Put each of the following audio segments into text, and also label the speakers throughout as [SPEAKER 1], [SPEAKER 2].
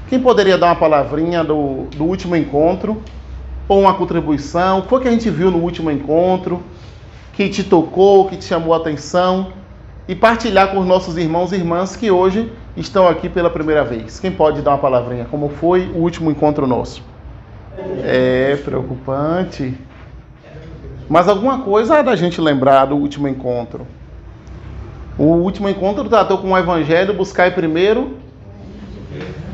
[SPEAKER 1] Quem poderia dar uma palavrinha do último encontro? Ou uma contribuição? O que foi que a gente viu no último encontro? Que te tocou, que te chamou a atenção? E partilhar com os nossos irmãos e irmãs que hoje estão aqui pela primeira vez. Quem pode dar uma palavrinha? Como foi o último encontro nosso? É preocupante. Mas alguma coisa da gente lembrar do último encontro. O último encontro tratou com o Evangelho, buscai primeiro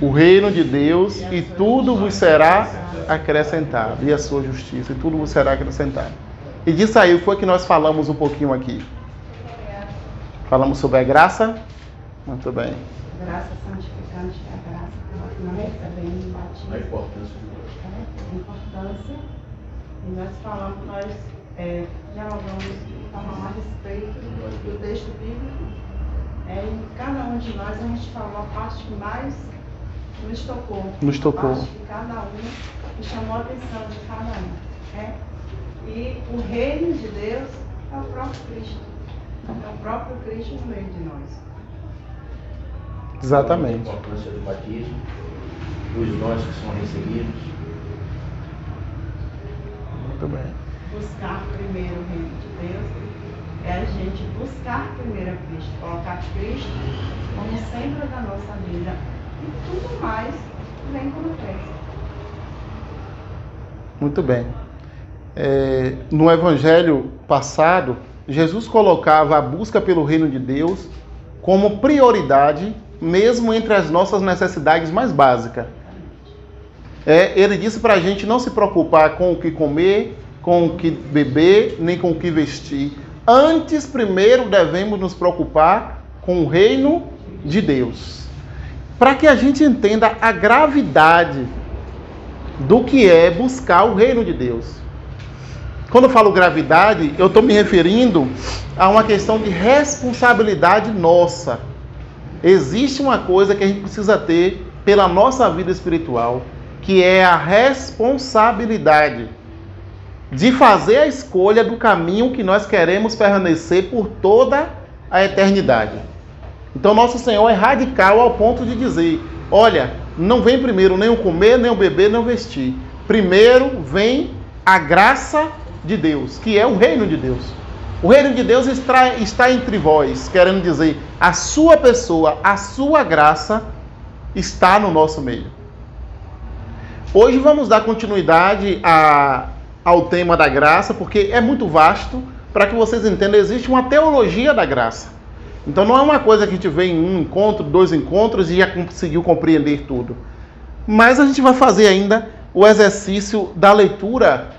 [SPEAKER 1] o reino de Deus e tudo vos será acrescentado. E a sua justiça, e tudo vos será acrescentado. E disso aí foi que nós falamos um pouquinho aqui. Falamos sobre a graça. Muito bem.
[SPEAKER 2] Graça santificante, a graça que nós recebemos no batismo.
[SPEAKER 3] A importância.
[SPEAKER 2] A importância. E nós falamos, nós dialogamos de forma a respeito do texto bíblico. Em cada um de nós a gente falou a parte que mais nos tocou. A parte que cada um que chamou a atenção de cada um. E o reino de Deus é o próprio Cristo. É o próprio Cristo no meio de nós.
[SPEAKER 1] Exatamente.
[SPEAKER 3] A importância do batismo, os dons que são recebidos.
[SPEAKER 1] Muito bem.
[SPEAKER 2] Buscar primeiro o reino de Deus é a gente buscar primeiro a Cristo, colocar Cristo como centro da nossa vida. E tudo mais vem como festa.
[SPEAKER 1] Muito bem. No Evangelho passado, Jesus colocava a busca pelo reino de Deus como prioridade, mesmo entre as nossas necessidades mais básicas. Ele disse para a gente não se preocupar com o que comer, com o que beber, nem com o que vestir. Antes, primeiro, devemos nos preocupar com o reino de Deus. Para que a gente entenda a gravidade do que é buscar o reino de Deus. Quando eu falo gravidade, eu estou me referindo a uma questão de responsabilidade nossa. Existe uma coisa que a gente precisa ter pela nossa vida espiritual, que é a responsabilidade de fazer a escolha do caminho que nós queremos permanecer por toda a eternidade. Então, nosso Senhor é radical ao ponto de dizer, olha, não vem primeiro nem o comer, nem o beber, nem o vestir. Primeiro vem a graça de Deus, que é o reino de Deus. O reino de Deus está entre vós, querendo dizer, a sua pessoa, a sua graça está no nosso meio. Hoje vamos dar continuidade ao tema da graça, porque é muito vasto. Para que vocês entendam, existe uma teologia da graça. Então não é uma coisa que a gente vê em um encontro, 2 encontros e já conseguiu compreender tudo. Mas a gente vai fazer ainda o exercício da leitura,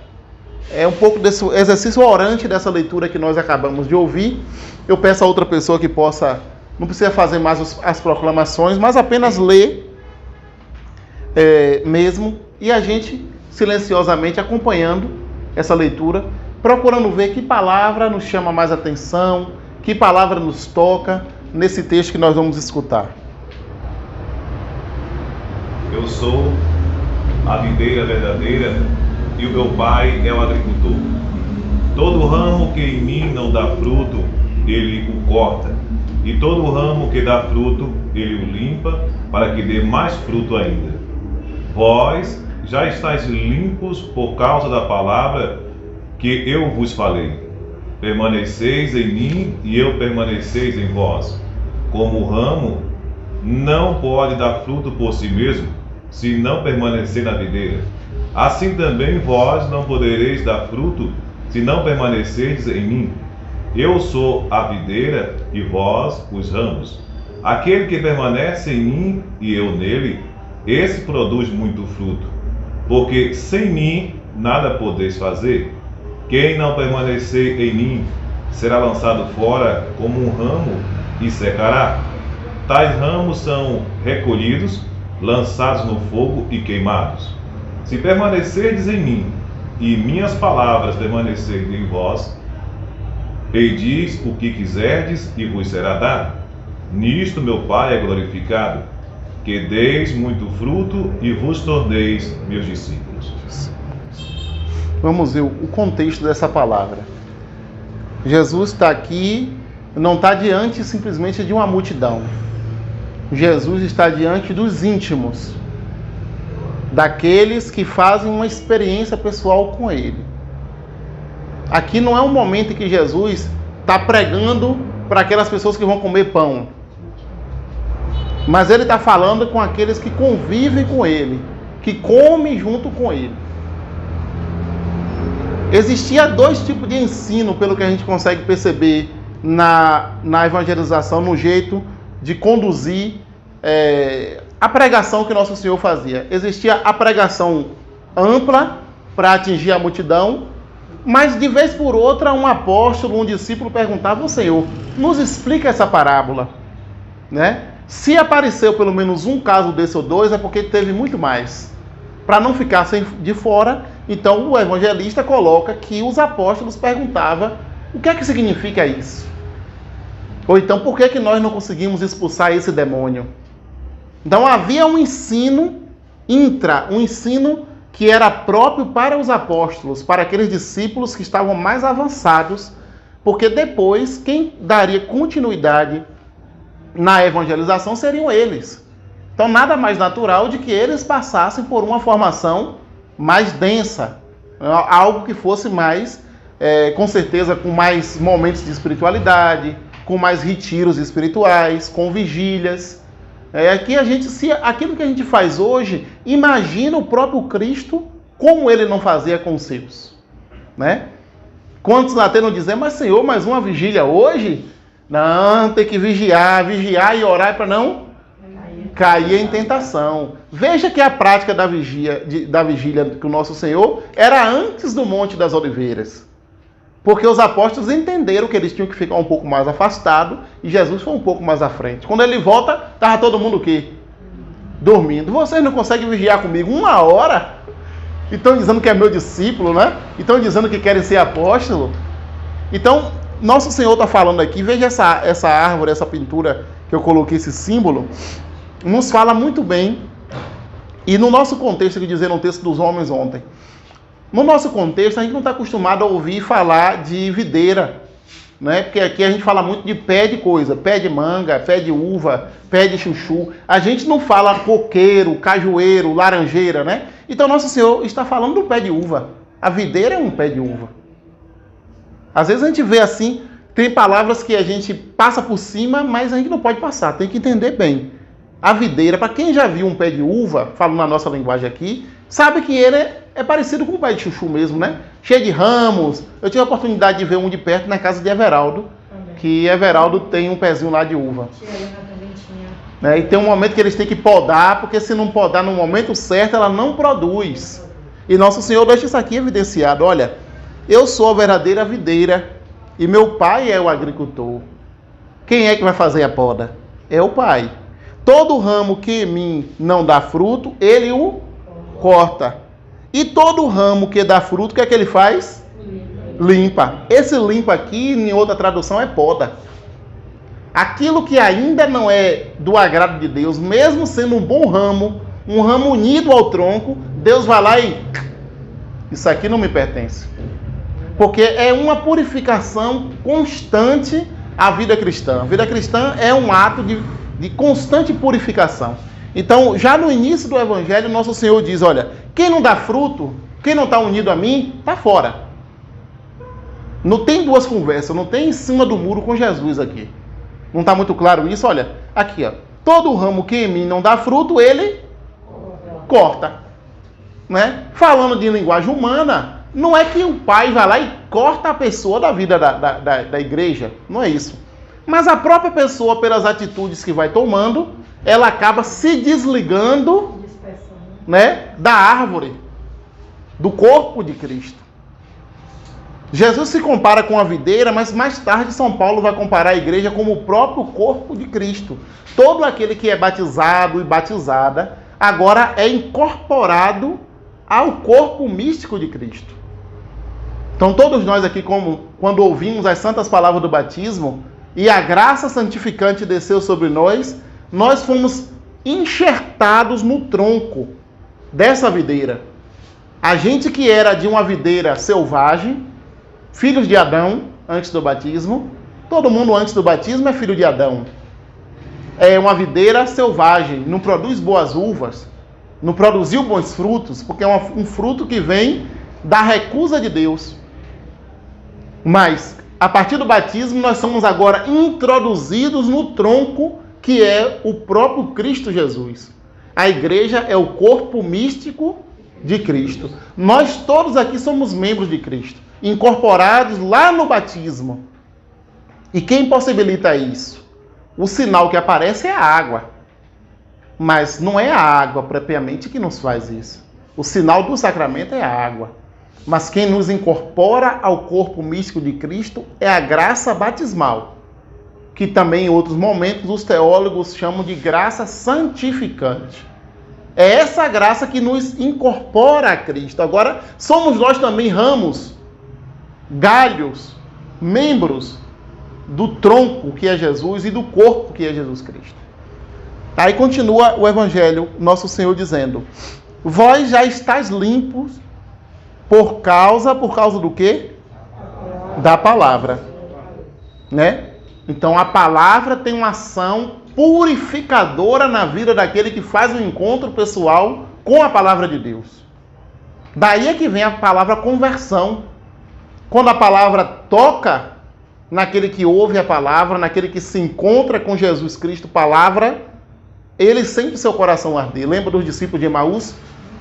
[SPEAKER 1] um pouco desse exercício orante dessa leitura que nós acabamos de ouvir. Eu peço a outra pessoa que possa, não precisa fazer mais as proclamações, mas apenas ler mesmo, e a gente silenciosamente acompanhando essa leitura, procurando ver que palavra nos chama mais atenção, que palavra nos toca nesse texto que nós vamos escutar.
[SPEAKER 4] Eu sou a videira verdadeira e o meu pai é o agricultor. Todo ramo que em mim não dá fruto, ele o corta. E todo ramo que dá fruto, ele o limpa, para que dê mais fruto ainda. Vós já estáis limpos por causa da palavra que eu vos falei. Permaneceis em mim e eu permaneceis em vós. Como o ramo não pode dar fruto por si mesmo, se não permanecer na videira, assim também vós não podereis dar fruto, se não permanecerdes em mim. Eu sou a videira e vós os ramos. Aquele que permanece em mim e eu nele, esse produz muito fruto, porque sem mim nada podeis fazer. Quem não permanecer em mim será lançado fora como um ramo e secará. Tais ramos são recolhidos, lançados no fogo e queimados. Se permanecerdes em mim e minhas palavras permanecerem em vós, pedis o que quiserdes e vos será dado. Nisto meu Pai é glorificado, que deis muito fruto e vos torneis meus discípulos.
[SPEAKER 1] Vamos ver o contexto dessa palavra. Jesus está aqui, não está diante simplesmente de uma multidão. Jesus está diante dos íntimos. daqueles que fazem uma experiência pessoal com ele. Aqui não é um momento em que Jesus está pregando para aquelas pessoas que vão comer pão, mas ele está falando com aqueles que convivem com ele, que comem junto com ele. Existia dois tipos de ensino, pelo que a gente consegue perceber na evangelização, no jeito de conduzir a pregação que Nosso Senhor fazia. Existia a pregação ampla para atingir a multidão, mas de vez por outra um apóstolo, um discípulo perguntava ao Senhor: nos explica essa parábola, né? Se apareceu pelo menos um caso desse ou dois, é porque teve muito mais. Para não ficar de fora, então o evangelista coloca que os apóstolos perguntavam: o que é que significa isso? Ou então, por que nós não conseguimos expulsar esse demônio? Então havia um ensino um ensino que era próprio para os apóstolos, para aqueles discípulos que estavam mais avançados, porque depois quem daria continuidade na evangelização seriam eles. Então nada mais natural de que eles passassem por uma formação mais densa, algo que fosse mais, com certeza, com mais momentos de espiritualidade, com mais retiros espirituais, com vigílias. Aqui aquilo que a gente faz hoje, imagina o próprio Cristo, como ele não fazia com os seus, né? Quantos até não dizem: mas Senhor, mais uma vigília hoje? Não, tem que vigiar e orar para não cair em tentação. Veja que a prática da vigília que o nosso Senhor era antes do Monte das Oliveiras. Porque os apóstolos entenderam que eles tinham que ficar um pouco mais afastados e Jesus foi um pouco mais à frente. Quando ele volta, estava todo mundo o quê? Dormindo. Vocês não conseguem vigiar comigo 1 hora? E estão dizendo que é meu discípulo, né? E estão dizendo que querem ser apóstolo. Então, nosso Senhor está falando aqui, veja essa árvore, essa pintura que eu coloquei, esse símbolo, nos fala muito bem. E no nosso contexto, que dizer no texto dos homens ontem, no nosso contexto, a gente não está acostumado a ouvir falar de videira, né? Porque aqui a gente fala muito de pé de coisa, pé de manga, pé de uva, pé de chuchu. A gente não fala coqueiro, cajueiro, laranjeira, né? Então, Nosso Senhor está falando do pé de uva. A videira é um pé de uva. Às vezes a gente vê assim, tem palavras que a gente passa por cima, mas a gente não pode passar, tem que entender bem. A videira, para quem já viu um pé de uva, falando na nossa linguagem aqui, sabe que ele é parecido com o pé de chuchu mesmo, né? Cheio de ramos. Eu tive a oportunidade de ver um de perto na casa de Everaldo, que Everaldo tem um pezinho lá de uva. E tem um momento que eles têm que podar, porque se não podar no momento certo, ela não produz. E Nosso Senhor deixa isso aqui evidenciado. Olha, eu sou a verdadeira videira e meu pai é o agricultor. Quem é que vai fazer a poda? É o pai. Todo ramo que em mim não dá fruto, ele o corta. E todo ramo que dá fruto, o que é que ele faz? Limpa. Esse limpa aqui, em outra tradução, é poda. Aquilo que ainda não é do agrado de Deus, mesmo sendo um bom ramo, um ramo unido ao tronco, Deus vai lá e... isso aqui não me pertence. Porque é uma purificação constante a vida cristã. A vida cristã é um ato de constante purificação. Então, já no início do Evangelho, Nosso Senhor diz: olha, quem não dá fruto, quem não está unido a mim, está fora. Não tem duas conversas, não tem em cima do muro com Jesus aqui. Não está muito claro isso? Olha, aqui, ó. Todo ramo que em mim não dá fruto, ele corta. Né? Falando de linguagem humana, não é que o pai vai lá e corta a pessoa da vida da igreja. Não é isso. Mas a própria pessoa, pelas atitudes que vai tomando, ela acaba se desligando, né, da árvore, do corpo de Cristo. Jesus se compara com a videira, mas mais tarde São Paulo vai comparar a igreja como o próprio corpo de Cristo. Todo aquele que é batizado e batizada, agora é incorporado ao corpo místico de Cristo. Então todos nós aqui, quando ouvimos as santas palavras do batismo, e a graça santificante desceu sobre nós, nós fomos enxertados no tronco dessa videira. A gente que era de uma videira selvagem, filhos de Adão, antes do batismo, todo mundo antes do batismo é filho de Adão. É uma videira selvagem, não produz boas uvas, não produziu bons frutos, porque é um fruto que vem da recusa de Deus. Mas, a partir do batismo, nós somos agora introduzidos no tronco que é o próprio Cristo Jesus. A igreja é o corpo místico de Cristo. Nós todos aqui somos membros de Cristo, incorporados lá no batismo. E quem possibilita isso? O sinal que aparece é a água. Mas não é a água propriamente que nos faz isso. O sinal do sacramento é a água. Mas quem nos incorpora ao corpo místico de Cristo é a graça batismal, que também em outros momentos os teólogos chamam de graça santificante. É essa graça que nos incorpora a Cristo. Agora, somos nós também ramos, galhos, membros do tronco que é Jesus e do corpo que é Jesus Cristo. Aí continua o Evangelho, nosso Senhor dizendo: vós já estáis limpos por causa do quê? Da palavra. Né? Então a palavra tem uma ação purificadora na vida daquele que faz um encontro pessoal com a palavra de Deus. Daí é que vem a palavra conversão. Quando a palavra toca naquele que ouve a palavra, naquele que se encontra com Jesus Cristo, palavra, ele sente seu coração arder. Lembra dos discípulos de Emaús?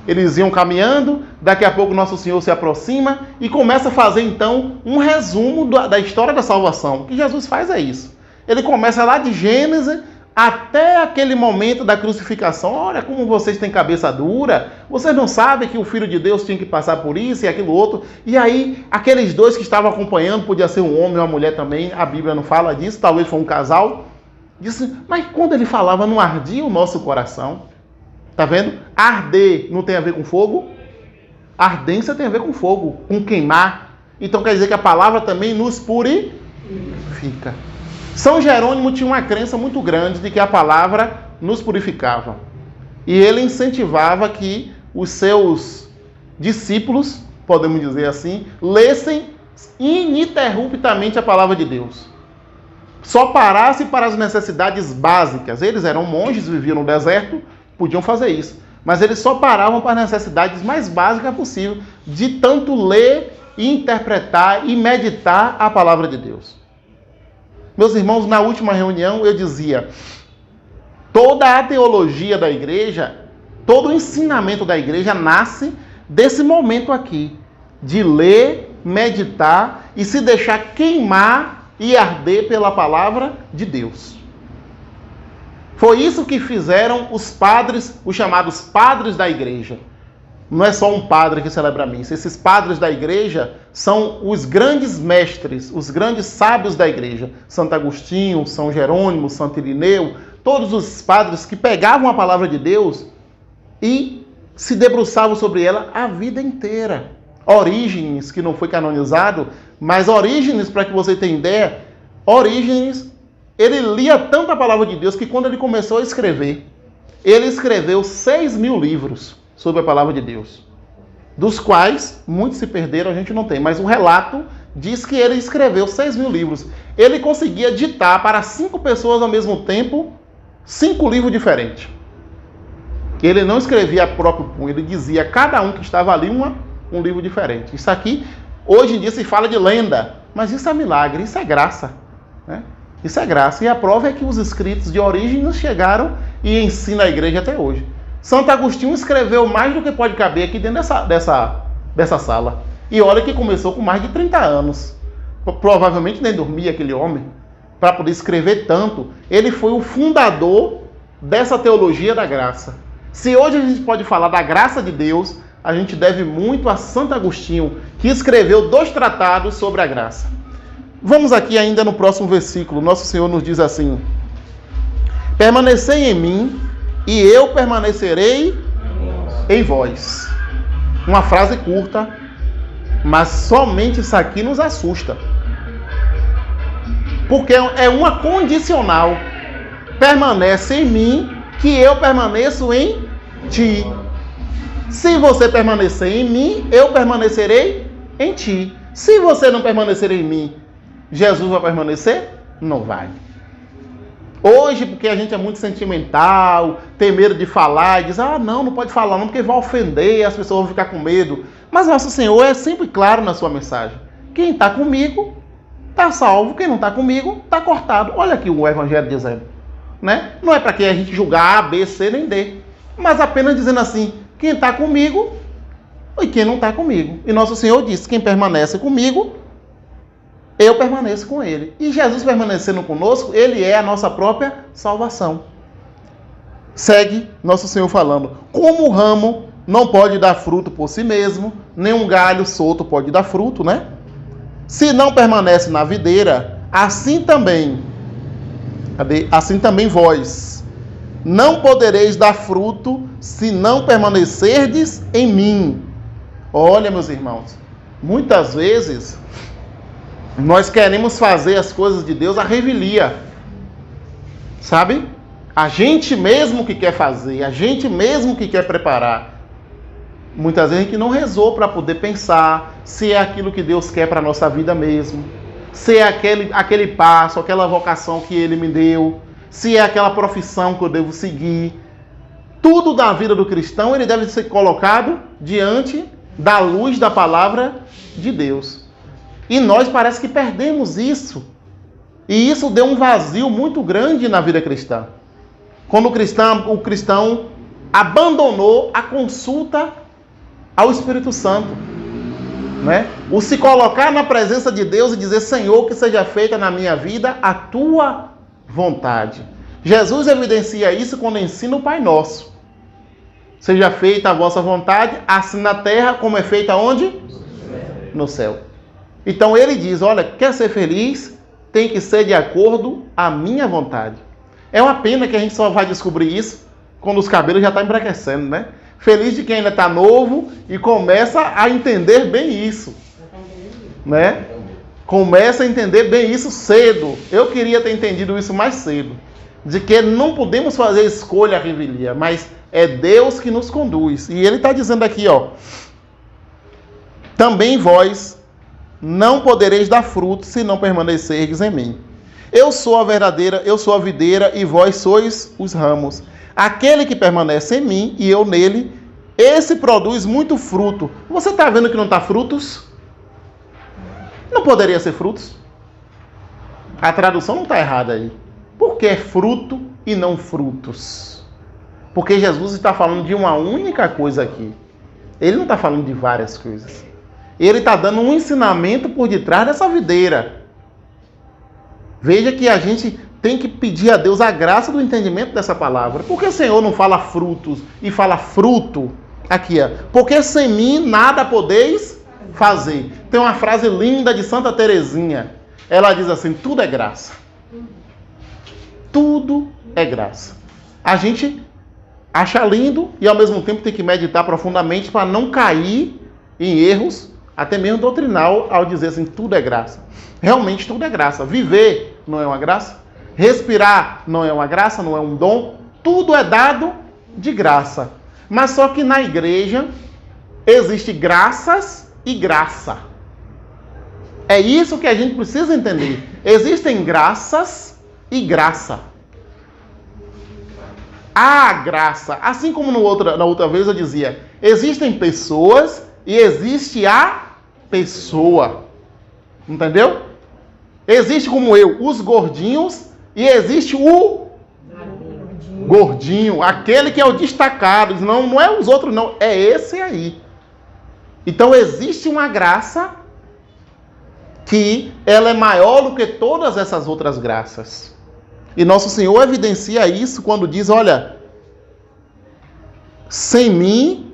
[SPEAKER 1] Eles iam caminhando, daqui a pouco Nosso Senhor se aproxima e começa a fazer então um resumo da história da salvação. O que Jesus faz é isso. Ele começa lá de Gênesis até aquele momento da crucificação. Olha como vocês têm cabeça dura, vocês não sabem que o Filho de Deus tinha que passar por isso e aquilo outro. E aí, aqueles dois que estavam acompanhando, podia ser um homem ou uma mulher também, a Bíblia não fala disso, talvez foi um casal, disse, mas quando ele falava não ardia o nosso coração? Tá vendo? Arder não tem a ver com fogo, ardência tem a ver com fogo, com queimar. Então quer dizer que a palavra também nos purifica. São Jerônimo tinha uma crença muito grande de que a palavra nos purificava. E ele incentivava que os seus discípulos, podemos dizer assim, lessem ininterruptamente a palavra de Deus. Só parasse para as necessidades básicas. Eles eram monges, viviam no deserto, podiam fazer isso. Mas eles só paravam para as necessidades mais básicas possível, de tanto ler, interpretar e meditar a palavra de Deus. Meus irmãos, na última reunião eu dizia, toda a teologia da igreja, todo o ensinamento da igreja nasce desse momento aqui, de ler, meditar e se deixar queimar e arder pela palavra de Deus. Foi isso que fizeram os padres, os chamados padres da igreja. Não é só um padre que celebra a missa. Esses padres da igreja são os grandes mestres, os grandes sábios da igreja. Santo Agostinho, São Jerônimo, Santo Irineu, todos os padres que pegavam a palavra de Deus e se debruçavam sobre ela a vida inteira. Orígenes, que não foi canonizado, mas Orígenes, para que você tenha ideia, Orígenes, ele lia tanto a palavra de Deus que quando ele começou a escrever, ele escreveu 6.000 livros sobre a palavra de Deus, dos quais muitos se perderam, a gente não tem, mas o relato diz que ele escreveu 6.000 livros. Ele conseguia ditar para 5 pessoas ao mesmo tempo 5 livros diferentes. Ele não escrevia a próprio punho, ele dizia a cada um que estava ali um livro diferente. Isso aqui, hoje em dia se fala de lenda, mas isso é milagre, isso é graça, né? Isso é graça. E a prova é que os escritos de Orígenes chegaram e ensinam a igreja até hoje. Santo Agostinho escreveu mais do que pode caber aqui dentro dessa sala. E olha que começou com mais de 30 anos. Provavelmente nem dormia aquele homem para poder escrever tanto. Ele foi o fundador dessa teologia da graça. Se hoje a gente pode falar da graça de Deus, a gente deve muito a Santo Agostinho, que escreveu 2 tratados sobre a graça. Vamos aqui ainda no próximo versículo. Nosso Senhor nos diz assim: permanecei em mim e eu permanecerei em vós. Uma frase curta, mas somente isso aqui nos assusta. Porque é uma condicional. Permanece em mim, que eu permaneço em ti. Se você permanecer em mim, eu permanecerei em ti. Se você não permanecer em mim, Jesus vai permanecer? Não vai. Hoje, porque a gente é muito sentimental, tem medo de falar, e diz, não pode falar não, porque vai ofender, as pessoas vão ficar com medo. Mas nosso Senhor é sempre claro na sua mensagem. Quem está comigo, está salvo. Quem não está comigo, está cortado. Olha aqui o Evangelho dizendo. Né? Não é para que a gente julgar A, B, C, nem D. Mas apenas dizendo assim, quem está comigo e quem não está comigo. E nosso Senhor disse, quem permanece comigo, eu permaneço com ele. E Jesus permanecendo conosco, ele é a nossa própria salvação. Segue nosso Senhor falando, como o ramo não pode dar fruto por si mesmo, nem um galho solto pode dar fruto, né? Se não permanece na videira, assim também vós não podereis dar fruto se não permanecerdes em mim. Olha, meus irmãos, muitas vezes nós queremos fazer as coisas de Deus à revelia, sabe? A gente mesmo que quer fazer, a gente mesmo que quer preparar. Muitas vezes a gente não rezou para poder pensar se é aquilo que Deus quer para a nossa vida mesmo, se é aquele passo, aquela vocação que Ele me deu, se é aquela profissão que eu devo seguir. Tudo da vida do cristão, ele deve ser colocado diante da luz da palavra de Deus. E nós parece que perdemos isso. E isso deu um vazio muito grande na vida cristã. Quando o cristão abandonou a consulta ao Espírito Santo, né? O se colocar na presença de Deus e dizer, Senhor, que seja feita na minha vida a tua vontade. Jesus evidencia isso quando ensina o Pai Nosso. Seja feita a vossa vontade, assim na terra como é feita onde? No céu. Então ele diz, olha, quer ser feliz? Tem que ser de acordo à minha vontade. É uma pena que a gente só vai descobrir isso quando os cabelos já estão embranquecendo, né? Feliz de quem ainda está novo e começa a entender bem isso, né? Começa a entender bem isso cedo. Eu queria ter entendido isso mais cedo. De que não podemos fazer escolha à revelia, mas é Deus que nos conduz. E ele está dizendo aqui, ó. Também vós não podereis dar fruto se não permanecerdes em mim. Eu sou a verdadeira, eu sou a videira e vós sois os ramos. Aquele que permanece em mim e eu nele, esse produz muito fruto. Você está vendo que não está frutos? Não poderia ser frutos? A tradução não está errada aí. Por que é fruto e não frutos? Porque Jesus está falando de uma única coisa aqui. Ele não está falando de várias coisas. Ele está dando um ensinamento por detrás dessa videira. Veja que a gente tem que pedir a Deus a graça do entendimento dessa palavra. Por que o Senhor não fala frutos e fala fruto? Aqui, ó. Porque sem mim nada podeis fazer. Tem uma frase linda de Santa Teresinha. Ela diz assim, tudo é graça. Tudo é graça. A gente acha lindo e ao mesmo tempo tem que meditar profundamente para não cair em erros, até mesmo doutrinal, ao dizer assim, tudo é graça. Realmente tudo é graça. Viver não é uma graça. Respirar não é uma graça, não é um dom. Tudo é dado de graça. Mas só que na igreja existe graças e graça. É isso que a gente precisa entender. Existem graças e graça. A graça, assim como na outra vez eu dizia, existem pessoas e existe a pessoa. Entendeu? Existe como eu, os gordinhos, e existe o gordinho, aquele que é o destacado. Não é os outros, não, é esse aí. Então existe uma graça que ela é maior do que todas essas outras graças. E nosso Senhor evidencia isso quando diz, olha, sem mim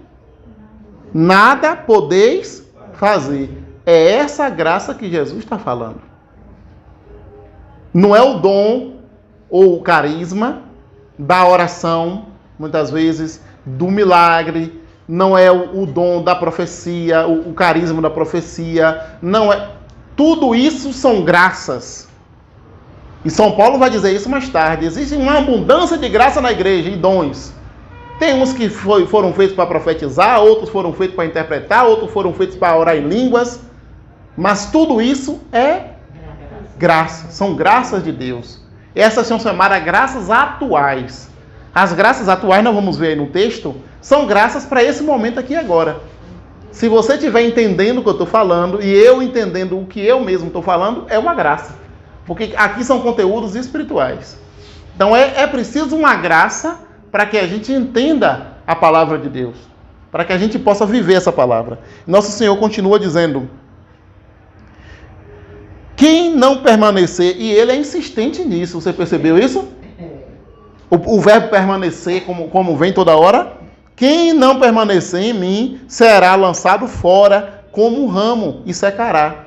[SPEAKER 1] nada podeis fazer. É essa graça que Jesus está falando. Não é o dom ou o carisma da oração, muitas vezes, do milagre. Não é o dom da profecia, o carisma da profecia. Não é. Tudo isso são graças. E São Paulo vai dizer isso mais tarde. Existe uma abundância de graça na igreja e dons. Tem uns que foram feitos para profetizar, outros foram feitos para interpretar, outros foram feitos para orar em línguas. Mas tudo isso é graça, são graças de Deus. Essas são chamadas graças atuais. As graças atuais, nós vamos ver aí no texto, são graças para esse momento aqui e agora. Se você estiver entendendo o que eu estou falando, e eu entendendo o que eu mesmo estou falando, é uma graça. Porque aqui são conteúdos espirituais. Então é preciso uma graça para que a gente entenda a palavra de Deus. Para que a gente possa viver essa palavra. Nosso Senhor continua dizendo: quem não permanecer, e ele é insistente nisso, você percebeu isso? O verbo permanecer, como vem toda hora. Quem não permanecer em mim será lançado fora como um ramo e secará.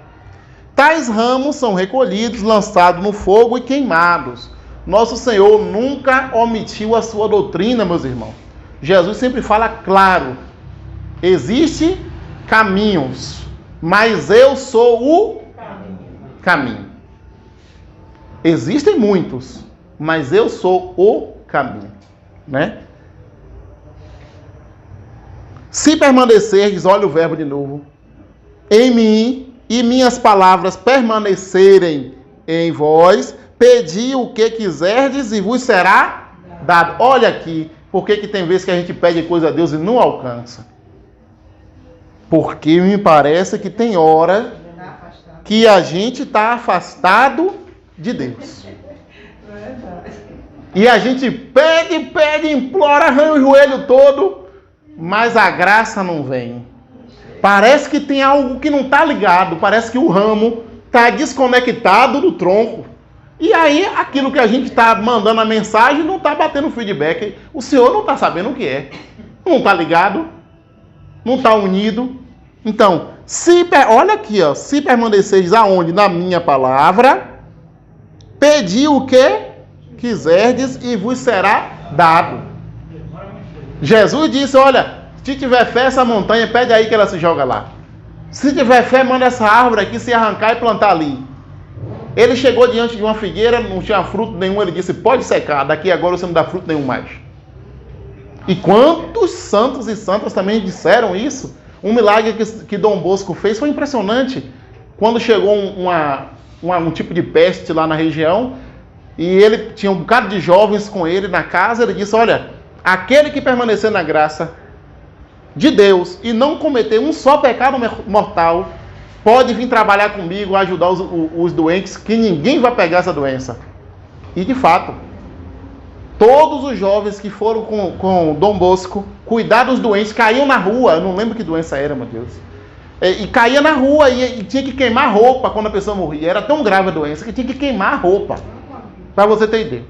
[SPEAKER 1] Tais ramos são recolhidos, lançados no fogo e queimados. Nosso Senhor nunca omitiu a sua doutrina, meus irmãos. Jesus sempre fala claro. Existem caminhos, mas eu sou o caminho. Existem muitos, mas eu sou o caminho, né? Se permanecerdes, olha o verbo de novo, em mim e minhas palavras permanecerem em vós, pedi o que quiserdes e vos será dado. Olha aqui, por que tem vezes que a gente pede coisa a Deus e não alcança? Porque me parece que tem hora que a gente está afastado de Deus. E a gente pede, implora, arranha o joelho todo, mas a graça não vem. Parece que tem algo que não está ligado, parece que o ramo está desconectado do tronco. E aí, aquilo que a gente está mandando a mensagem não está batendo feedback. O Senhor não está sabendo o que é. Não está ligado, não está unido. Então, olha aqui, ó, se permaneceres aonde? Na minha palavra, pedi o que quiserdes e vos será dado. Jesus disse, olha, se tiver fé, essa montanha, pede aí que ela se joga lá. Se tiver fé, manda essa árvore aqui se arrancar e plantar ali. Ele chegou diante de uma figueira, não tinha fruto nenhum, ele disse, pode secar, daqui agora você não dá fruto nenhum mais. E quantos santos e santas também disseram isso? Um milagre que Dom Bosco fez foi impressionante. Quando chegou um tipo de peste lá na região, e ele tinha um bocado de jovens com ele na casa, ele disse, olha, aquele que permanecer na graça de Deus e não cometer um só pecado mortal, pode vir trabalhar comigo, ajudar os doentes, que ninguém vai pegar essa doença. E de fato, todos os jovens que foram com Dom Bosco cuidar dos doentes, caíam na rua, eu não lembro que doença era, meu Deus. E caía na rua e tinha que queimar roupa quando a pessoa morria. Era tão grave a doença que tinha que queimar a roupa. Para você ter ideia.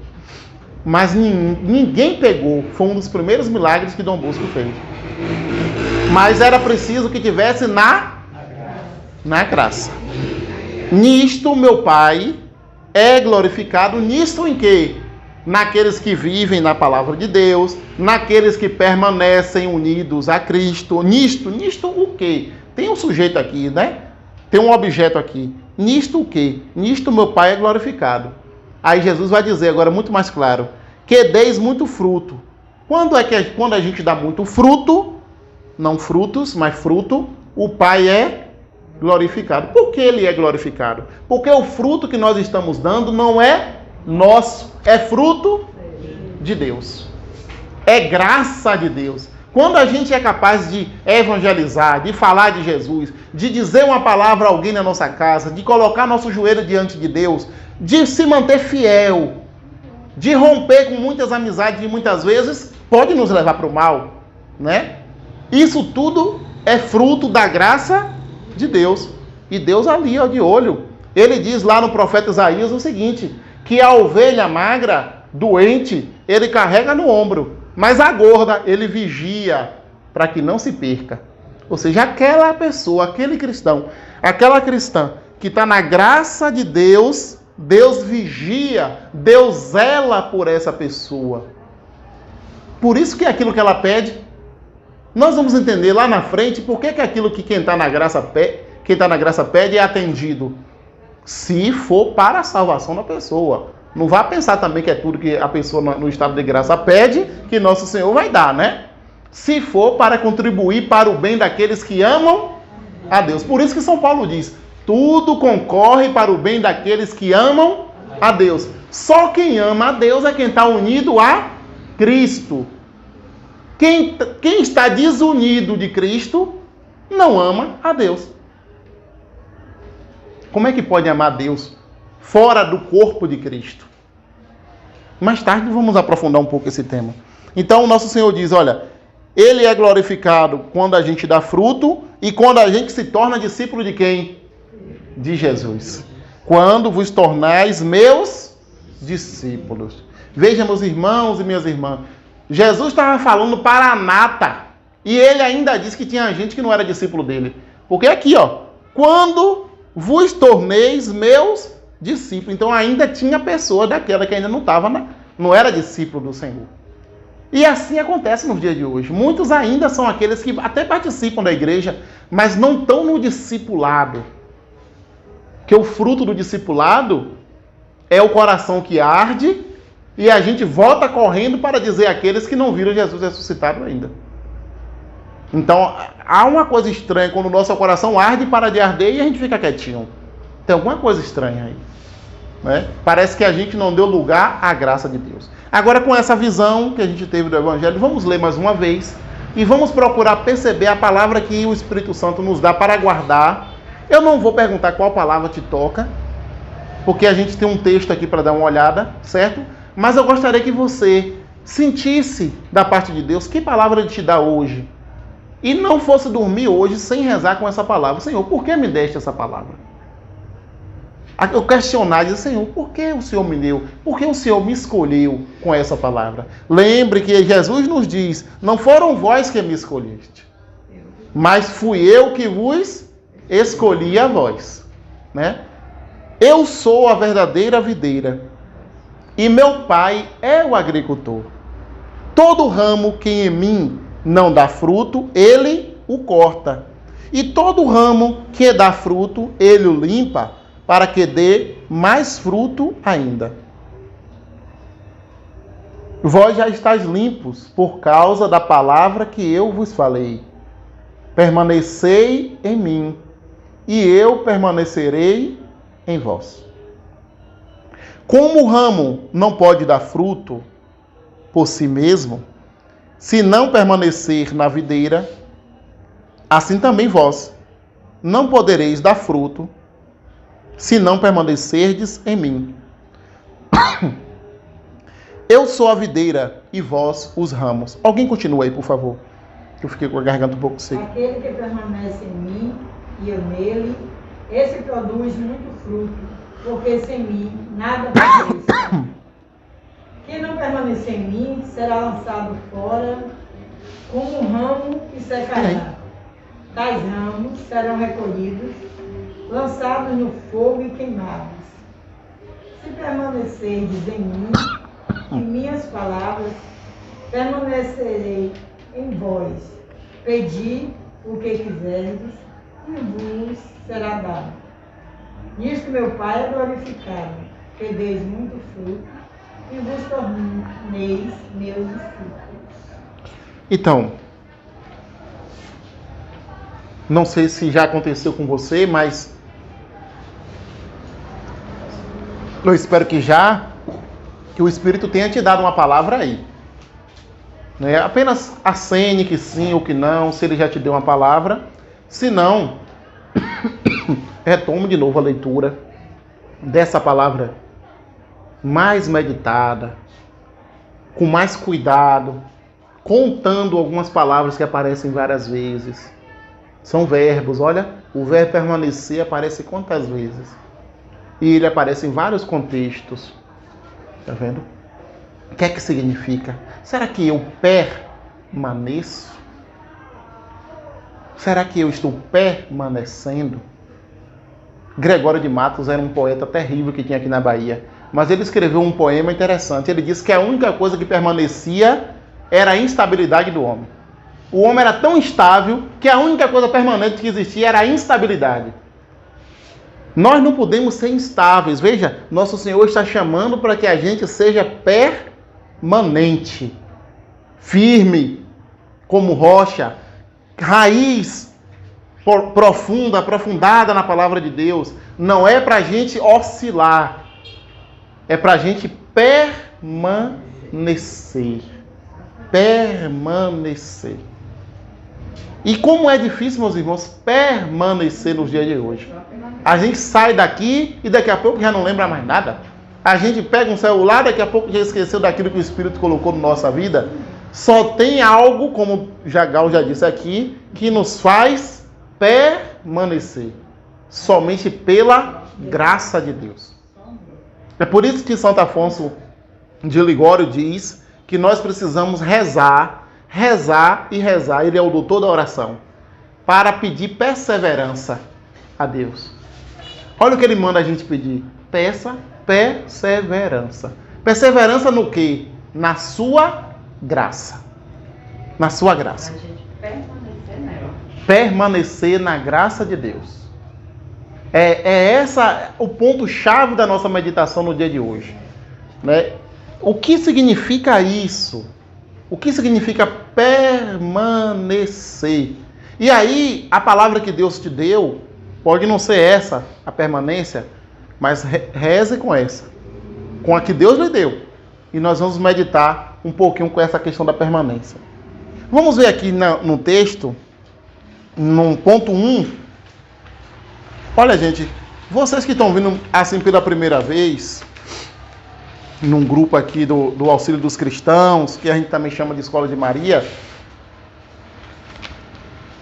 [SPEAKER 1] Mas ninguém pegou. Foi um dos primeiros milagres que Dom Bosco fez. Mas era preciso que tivesse na graça. Nisto meu Pai é glorificado. Nisto em quê? Naqueles que vivem na palavra de Deus, naqueles que permanecem unidos a Cristo. Nisto o quê? Tem um sujeito aqui, né? Tem um objeto aqui. Nisto o quê? Nisto meu Pai é glorificado. Aí Jesus vai dizer agora muito mais claro, que deis muito fruto. Quando a gente dá muito fruto, não frutos, mas fruto, o Pai é glorificado. Por que ele é glorificado? Porque o fruto que nós estamos dando não é nosso, é fruto de Deus. É graça de Deus. Quando a gente é capaz de evangelizar, de falar de Jesus, de dizer uma palavra a alguém na nossa casa, de colocar nosso joelho diante de Deus, de se manter fiel, de romper com muitas amizades e muitas vezes pode nos levar para o mal, né? Isso tudo é fruto da graça de Deus. E Deus ali, ó, de olho. Ele diz lá no profeta Isaías o seguinte, que a ovelha magra, doente, ele carrega no ombro, mas a gorda ele vigia para que não se perca. Ou seja, aquela pessoa, aquele cristão, aquela cristã que está na graça de Deus, Deus vigia, Deus zela por essa pessoa. Por isso que aquilo que ela pede, nós vamos entender lá na frente por que aquilo que quem está na graça pede é atendido. Se for para a salvação da pessoa. Não vá pensar também que é tudo que a pessoa no estado de graça pede, que nosso Senhor vai dar, né? Se for para contribuir para o bem daqueles que amam a Deus. Por isso que São Paulo diz, tudo concorre para o bem daqueles que amam a Deus. Só quem ama a Deus é quem está unido a Cristo. Quem está desunido de Cristo não ama a Deus. Como é que pode amar a Deus fora do corpo de Cristo? Mais tarde vamos aprofundar um pouco esse tema. Então o nosso Senhor diz, olha, Ele é glorificado quando a gente dá fruto e quando a gente se torna discípulo de quem? De Jesus. Quando vos tornais meus discípulos. Veja, meus irmãos e minhas irmãs, Jesus estava falando para a nata e Ele ainda disse que tinha gente que não era discípulo dele. Porque aqui, ó, quando vos torneis meus discípulos. Então ainda tinha pessoa daquela que ainda não era discípulo do Senhor. E assim acontece nos dias de hoje. Muitos ainda são aqueles que até participam da igreja, mas não estão no discipulado. Que o fruto do discipulado é o coração que arde e a gente volta correndo para dizer àqueles que não viram Jesus ressuscitado ainda. Então, há uma coisa estranha quando o nosso coração arde para de arder e a gente fica quietinho. Tem alguma coisa estranha aí. Né? Parece que a gente não deu lugar à graça de Deus. Agora, com essa visão que a gente teve do Evangelho, vamos ler mais uma vez e vamos procurar perceber a palavra que o Espírito Santo nos dá para guardar. Eu não vou perguntar qual palavra te toca, porque a gente tem um texto aqui para dar uma olhada, certo? Mas eu gostaria que você sentisse da parte de Deus que palavra Ele te dá hoje. E não fosse dormir hoje sem rezar com essa palavra. Senhor, por que me deste essa palavra? Eu questionar e dizer, Senhor, por que o Senhor me deu? Por que o Senhor me escolheu com essa palavra? Lembre que Jesus nos diz, não foram vós que me escolheste, mas fui eu que vos escolhi a vós. Né? Eu sou a verdadeira videira e meu Pai é o agricultor. Todo ramo que em mim não dá fruto, Ele o corta. E todo ramo que dá fruto, Ele o limpa, para que dê mais fruto ainda. Vós já estáis limpos por causa da palavra que eu vos falei. Permanecei em mim, e eu permanecerei em vós. Como o ramo não pode dar fruto por si mesmo, se não permanecer na videira, assim também vós não podereis dar fruto, se não permanecerdes em mim. Eu sou a videira e vós os ramos. Alguém continua aí, por favor. Eu fiquei com a garganta um pouco seca.
[SPEAKER 5] Aquele que permanece em mim e eu nele, esse produz muito fruto, porque sem mim nada podeis. Quem não permanecer em mim será lançado fora como um ramo que secará. Tais ramos serão recolhidos, lançados no fogo e queimados. Se permanecerdes em mim, e minhas palavras, permanecerei em vós. Pedi o que quiserdes, e vos será dado. Nisto meu Pai é glorificado, que deis muito fruto, e vos torneis meus discípulos.
[SPEAKER 1] Então, não sei se já aconteceu com você, mas eu espero que o Espírito tenha te dado uma palavra aí. Né? Apenas acene que sim ou que não, se ele já te deu uma palavra. Se não, retome de novo a leitura dessa palavra mais meditada, com mais cuidado, contando algumas palavras que aparecem várias vezes. São verbos, olha, o verbo permanecer aparece quantas vezes? E ele aparece em vários contextos. Tá vendo? O que é que significa? Será que eu permaneço? Será que eu estou permanecendo? Gregório de Matos era um poeta terrível que tinha aqui na Bahia. Mas ele escreveu um poema interessante. Ele disse que a única coisa que permanecia era a instabilidade do homem. O homem era tão instável que a única coisa permanente que existia era a instabilidade. Nós não podemos ser instáveis. Veja, nosso Senhor está chamando para que a gente seja permanente, firme, como rocha, raiz profunda, aprofundada na palavra de Deus. Não é para a gente oscilar. É para a gente permanecer. Permanecer. E como é difícil, meus irmãos, permanecer nos dias de hoje. A gente sai daqui e daqui a pouco já não lembra mais nada. A gente pega um celular, daqui a pouco já esqueceu daquilo que o Espírito colocou na nossa vida. Só tem algo, como Gal já disse aqui, que nos faz permanecer. Somente pela graça de Deus. É por isso que Santo Afonso de Ligório diz que nós precisamos rezar, rezar e rezar. Ele é o doutor da oração. Para pedir perseverança a Deus. Olha o que ele manda a gente pedir. Peça perseverança. Perseverança no quê? Na sua graça. Na sua graça.
[SPEAKER 2] A gente permanecer nela.
[SPEAKER 1] Permanecer na graça de Deus. É essa o ponto-chave da nossa meditação no dia de hoje. Né? O que significa isso? O que significa permanecer? E aí, a palavra que Deus te deu, pode não ser essa, a permanência, mas reze com essa. Com a que Deus lhe deu. E nós vamos meditar um pouquinho com essa questão da permanência. Vamos ver aqui no texto, no ponto 1. Olha, gente, vocês que estão vindo assim pela primeira vez, num grupo aqui do Auxílio dos Cristãos, que a gente também chama de Escola de Maria,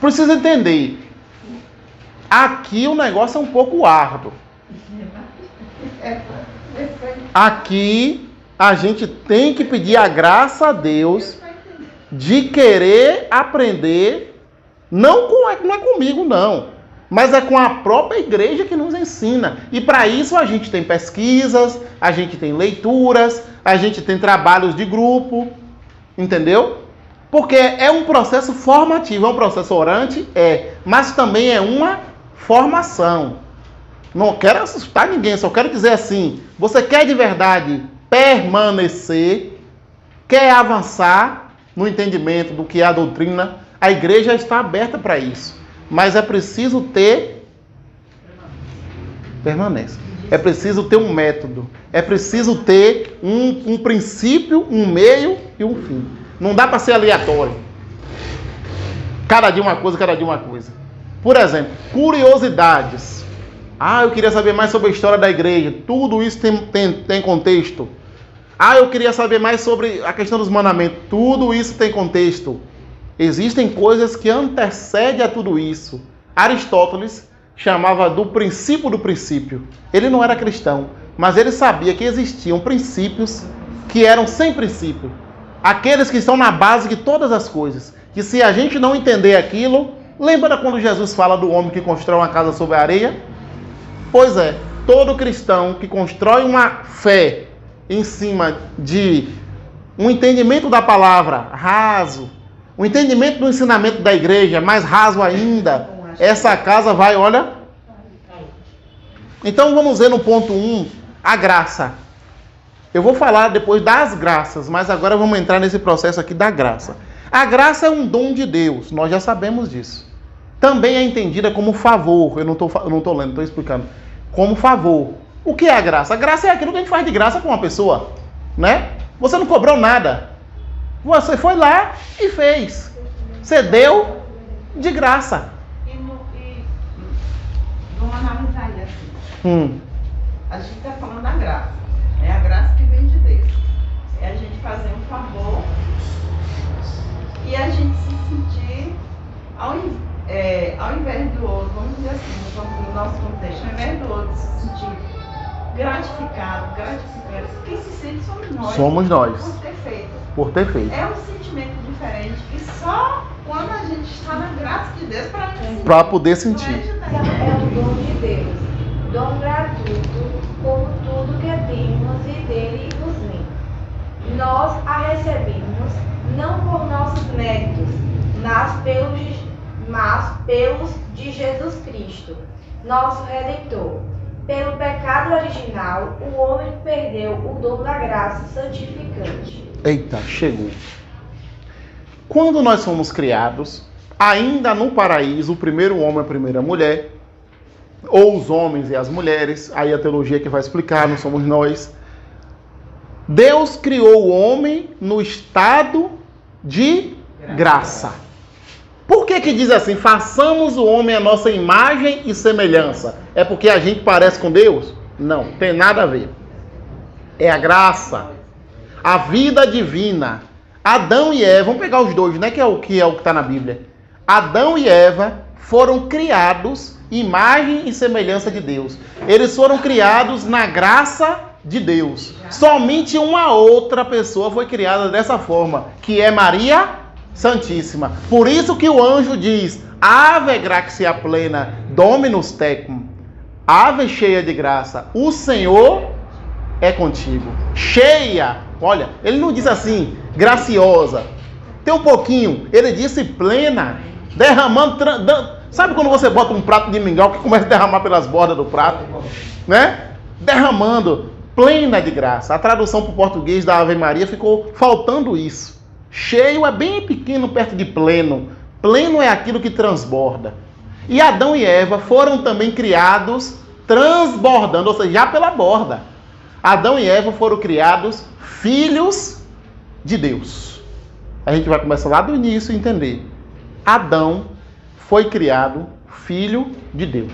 [SPEAKER 1] precisa entender, aqui o negócio é um pouco árduo. Aqui a gente tem que pedir a graça a Deus de querer aprender, não é comigo não, mas é com a própria igreja que nos ensina. E para isso a gente tem pesquisas, a gente tem leituras, a gente tem trabalhos de grupo, entendeu? Porque é um processo formativo, é um processo orante, mas também é uma formação. Não quero assustar ninguém, só quero dizer assim, você quer de verdade permanecer, quer avançar no entendimento do que é a doutrina, a igreja está aberta para isso. Mas é preciso ter permanência. É preciso ter um método. É preciso ter um princípio, um meio e um fim. Não dá para ser aleatório. Cada dia uma coisa, cada dia uma coisa. Por exemplo, curiosidades. Eu queria saber mais sobre a história da igreja. Tudo isso tem contexto. Eu queria saber mais sobre a questão dos mandamentos. Tudo isso tem contexto. Existem coisas que antecedem a tudo isso. Aristóteles chamava do princípio do princípio. Ele não era cristão, mas ele sabia que existiam princípios que eram sem princípio. Aqueles que estão na base de todas as coisas. Que se a gente não entender aquilo... Lembra quando Jesus fala do homem que constrói uma casa sobre a areia? Pois é, todo cristão que constrói uma fé em cima de um entendimento da palavra raso, o entendimento do ensinamento da igreja mais raso ainda, essa casa vai, olha... Então vamos ver no ponto 1, a graça. Eu vou falar depois das graças, mas agora vamos entrar nesse processo aqui da graça. A graça é um dom de Deus, nós já sabemos disso. Também é entendida como favor, eu não estou lendo, estou explicando. Como favor. O que é a graça? A graça é aquilo que a gente faz de graça com uma pessoa, né? Você não cobrou nada. Você foi lá e fez. Você deu de graça.
[SPEAKER 2] Vamos analisar aí assim. A gente está falando da graça. É a graça que vem de Deus. É a gente fazer um favor e a gente se sentir, ao invés do outro, vamos dizer assim, no nosso contexto, ao invés do outro se sentir gratificado, quem se sente somos nós.
[SPEAKER 1] Somos nós.
[SPEAKER 2] Por ter feito.
[SPEAKER 1] Por ter feito.
[SPEAKER 2] É um sentimento diferente que só quando a gente está na graça de Deus
[SPEAKER 1] para poder sentir.
[SPEAKER 6] É um dom de Deus, dom gratuito, como tudo que temos e dele nos vem. Nós a recebemos não por nossos méritos, mas pelos de Jesus Cristo, nosso Redentor. Pelo pecado original, o homem perdeu o dom da graça santificante.
[SPEAKER 1] Eita, chegou. Quando nós fomos criados, ainda no paraíso, o primeiro homem e a primeira mulher, ou os homens e as mulheres, aí a teologia que vai explicar, não somos nós. Deus criou o homem no estado de graça. Por que diz assim, façamos o homem a nossa imagem e semelhança? É porque a gente parece com Deus? Não, tem nada a ver. É a graça, a vida divina. Adão e Eva, vamos pegar os dois, né? Que é o que está na Bíblia. Adão e Eva foram criados imagem e semelhança de Deus. Eles foram criados na graça de Deus. Somente uma outra pessoa foi criada dessa forma, que é Maria Santíssima. Por isso que o anjo diz: Ave gratia plena, Dominus tecum. Ave cheia de graça, o Senhor é contigo. Cheia, olha, ele não diz assim, graciosa. Tem um pouquinho, ele disse plena, derramando. Sabe quando você bota um prato de mingau que começa a derramar pelas bordas do prato? Né? Derramando, plena de graça. A tradução para o português da Ave Maria ficou faltando isso. Cheio é bem pequeno perto de pleno. Pleno é aquilo que transborda. E Adão e Eva foram também criados transbordando, ou seja, já pela borda. Adão e Eva foram criados filhos de Deus. A gente vai começar lá do início a entender. Adão foi criado filho de Deus.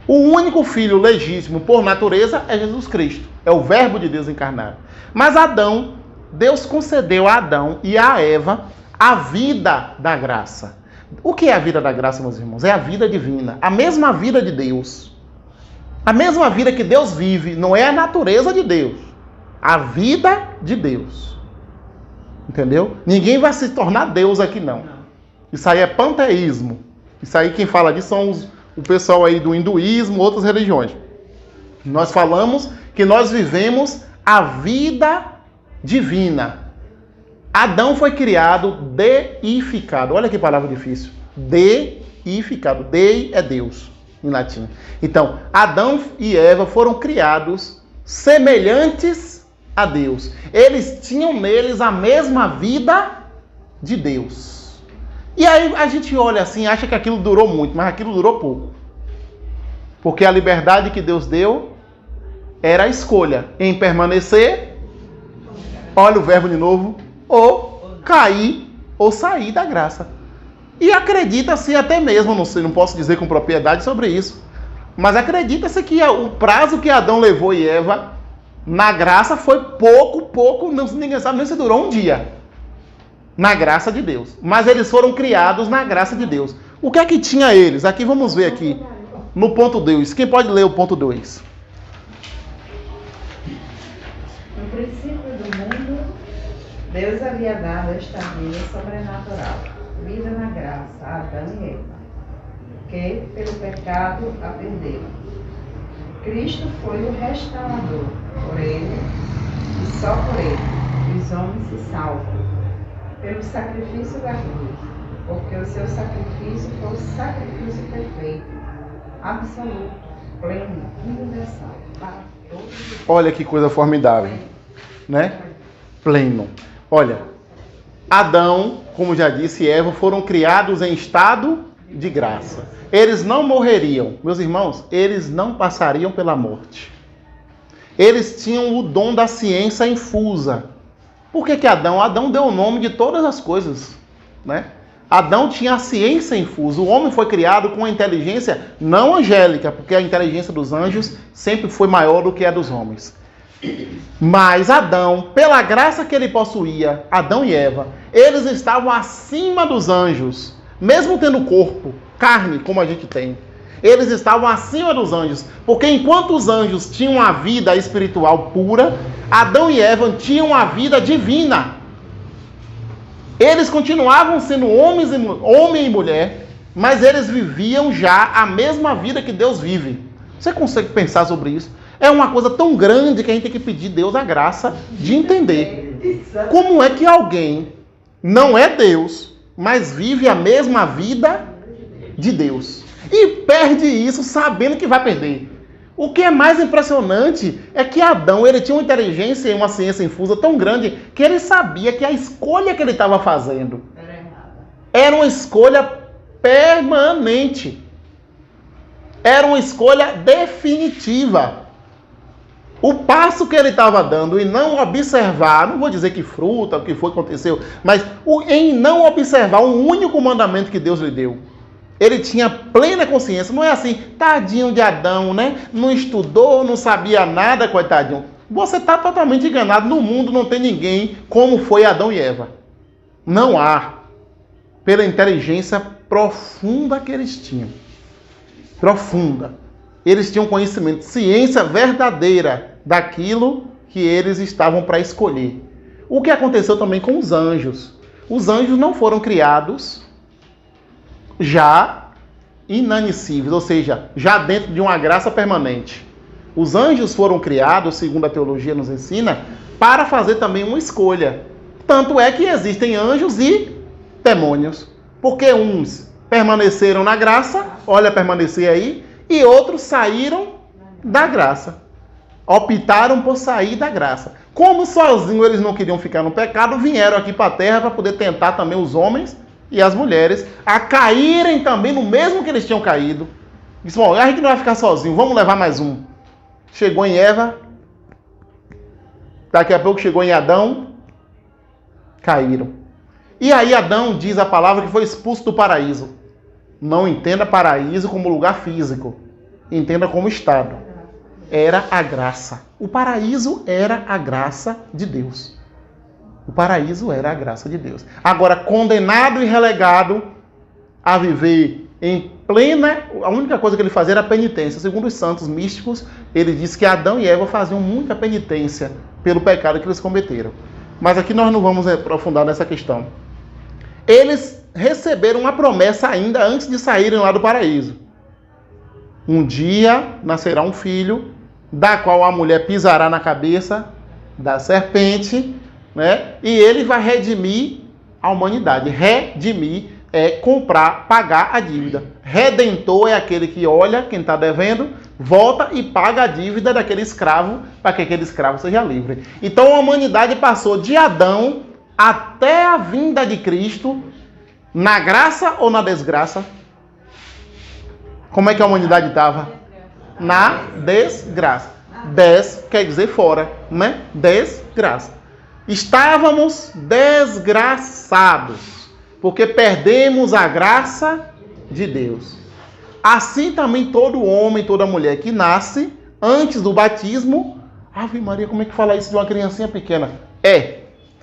[SPEAKER 1] O único filho legítimo por natureza é Jesus Cristo. É o verbo de Deus encarnado. Mas Adão, Deus concedeu a Adão e a Eva a vida da graça. O que é a vida da graça, meus irmãos? É a vida divina. A mesma vida de Deus. A mesma vida que Deus vive. Não é a natureza de Deus. A vida de Deus. Entendeu? Ninguém vai se tornar Deus aqui, não. Isso aí é panteísmo. Isso aí quem fala disso são o pessoal aí do hinduísmo, outras religiões. Nós falamos que nós vivemos a vida divina. Adão foi criado deificado. Olha que palavra difícil. Deificado. Dei é Deus, em latim. Então, Adão e Eva foram criados semelhantes a Deus. Eles tinham neles a mesma vida de Deus. E aí a gente olha assim, acha que aquilo durou muito, mas aquilo durou pouco. Porque a liberdade que Deus deu era a escolha em permanecer, olha o verbo de novo, ou cair ou sair da graça. E acredita-se até mesmo, não sei, não posso dizer com propriedade sobre isso, mas acredita-se que o prazo que Adão levou e Eva na graça foi pouco, ninguém sabe nem se durou um dia. Na graça de Deus. Mas eles foram criados na graça de Deus. O que é que tinha eles? Aqui vamos ver aqui no ponto 2. Quem pode ler o ponto 2?
[SPEAKER 2] No princípio do mundo, Deus havia dado esta vida sobrenatural, vida na graça, a Adão e Eva, que pelo pecado a perderam. Cristo foi o restaurador. Por ele, e só por ele, os homens se salvam. Pelo sacrifício da cruz, porque o seu sacrifício foi o sacrifício perfeito, absoluto, pleno, universal, para todos.
[SPEAKER 1] Olha que coisa formidável, né? Pleno. Olha, Adão, como já disse, e Eva foram criados em estado de graça. Eles não morreriam, meus irmãos, eles não passariam pela morte. Eles tinham o dom da ciência infusa. Por que Adão? Adão deu o nome de todas as coisas, né? Adão tinha a ciência infusa. O homem foi criado com a inteligência não angélica, porque a inteligência dos anjos sempre foi maior do que a dos homens. Mas Adão, pela graça que ele possuía, Adão e Eva, eles estavam acima dos anjos, mesmo tendo corpo, carne, como a gente tem. Eles estavam acima dos anjos, porque enquanto os anjos tinham a vida espiritual pura, Adão e Eva tinham a vida divina. Eles continuavam sendo homem e mulher, mas eles viviam já a mesma vida que Deus vive. Você consegue pensar sobre isso? É uma coisa tão grande que a gente tem que pedir a Deus a graça de entender. Como é que alguém não é Deus, mas vive a mesma vida de Deus? E perde isso sabendo que vai perder. O que é mais impressionante é que Adão, ele tinha uma inteligência e uma ciência infusa tão grande que ele sabia que a escolha que ele estava fazendo era uma escolha permanente. Era uma escolha definitiva. O passo que ele estava dando em não observar, não vou dizer que fruta, o que foi que aconteceu, mas em não observar o único mandamento que Deus lhe deu. Ele tinha plena consciência, não é assim, tadinho de Adão, né? Não estudou, não sabia nada, coitadinho. Você está totalmente enganado, no mundo não tem ninguém como foi Adão e Eva. Não há, pela inteligência profunda que eles tinham. Profunda. Eles tinham conhecimento, ciência verdadeira daquilo que eles estavam para escolher. O que aconteceu também com os anjos. Os anjos não foram criados já inadmissíveis, ou seja, já dentro de uma graça permanente. Os anjos foram criados, segundo a teologia nos ensina, para fazer também uma escolha. Tanto é que existem anjos e demônios. Porque uns permaneceram na graça, olha permanecer aí, e outros saíram da graça. Optaram por sair da graça. Como sozinhos eles não queriam ficar no pecado, vieram aqui para a terra para poder tentar também os homens e as mulheres a caírem também no mesmo que eles tinham caído. Disse, bom, a gente não vai ficar sozinho, vamos levar mais um. Chegou em Eva, daqui a pouco chegou em Adão, caíram. E aí Adão diz a palavra que foi expulso do paraíso. Não entenda paraíso como lugar físico, entenda como estado. Era a graça. O paraíso era a graça de Deus. O paraíso era a graça de Deus. Agora, condenado e relegado a viver em plena... A única coisa que ele fazia era penitência. Segundo os santos místicos, ele disse que Adão e Eva faziam muita penitência pelo pecado que eles cometeram. Mas aqui nós não vamos aprofundar nessa questão. Eles receberam uma promessa ainda antes de saírem lá do paraíso. Um dia nascerá um filho, da qual a mulher pisará na cabeça da serpente, né? E ele vai redimir a humanidade. Redimir é comprar, pagar a dívida. Redentor é aquele que olha quem está devendo, volta e paga a dívida daquele escravo, para que aquele escravo seja livre. Então a humanidade passou de Adão até a vinda de Cristo, na graça ou na desgraça? Como é que a humanidade estava? Na desgraça. Des quer dizer fora, né? Desgraça. Estávamos desgraçados, porque perdemos a graça de Deus. Assim também todo homem, toda mulher que nasce antes do batismo, Ave Maria, como é que fala isso de uma criancinha pequena? É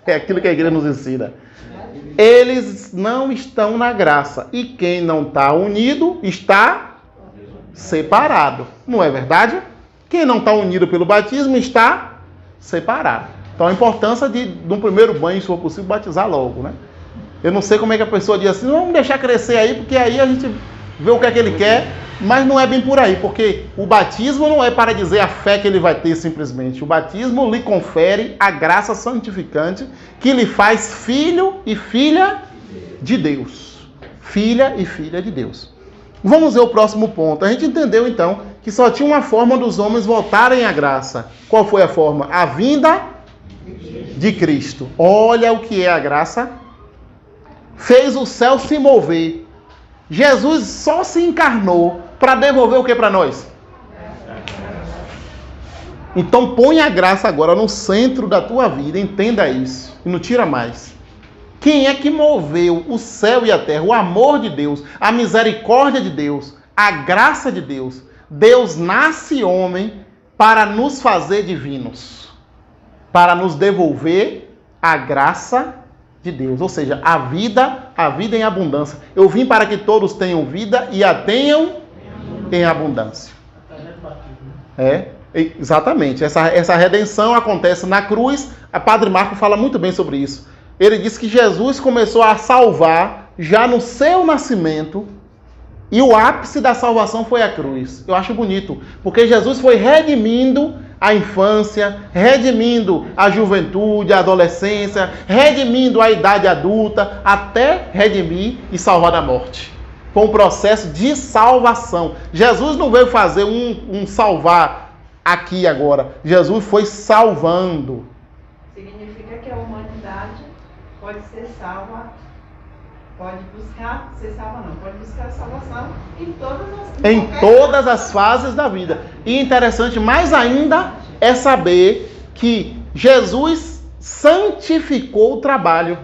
[SPEAKER 1] aquilo que a igreja nos ensina. Eles não estão na graça. E quem não está unido está separado. Não é verdade? Quem não está unido pelo batismo está separado. Então a importância de um primeiro banho, se for possível, batizar logo, né? Eu não sei como é que a pessoa diz assim, vamos deixar crescer aí, porque aí a gente vê o que é que ele quer, mas não é bem por aí, porque o batismo não é para dizer a fé que ele vai ter simplesmente. O batismo lhe confere a graça santificante que lhe faz filho e filha de Deus. Filha e filha de Deus. Vamos ver o próximo ponto. A gente entendeu então que só tinha uma forma dos homens voltarem à graça. Qual foi a forma? A vinda de Cristo. Olha o que é a graça. Fez o céu se mover. Jesus só se encarnou para devolver o que para nós? Então põe a graça agora no centro da tua vida, entenda isso, e não tira mais. Quem é que moveu o céu e a terra? O amor de Deus, a misericórdia de Deus, a graça de Deus. Deus nasce homem para nos fazer divinos, para nos devolver a graça de Deus, ou seja, a vida em abundância. Eu vim para que todos tenham vida e a tenham em abundância. Exatamente. Essa redenção acontece na cruz. A Padre Marco fala muito bem sobre isso. Ele diz que Jesus começou a salvar já no seu nascimento e o ápice da salvação foi a cruz. Eu acho bonito, porque Jesus foi redimindo a infância, redimindo a juventude, a adolescência, redimindo a idade adulta, até redimir e salvar da morte. Foi um processo de salvação. Jesus não veio fazer um salvar aqui agora. Jesus foi salvando.
[SPEAKER 2] Significa que a humanidade pode ser salva, pode buscar ser salva não, pode buscar salvação em todas as fases da vida. E interessante, mais ainda,
[SPEAKER 1] é saber que Jesus santificou o trabalho.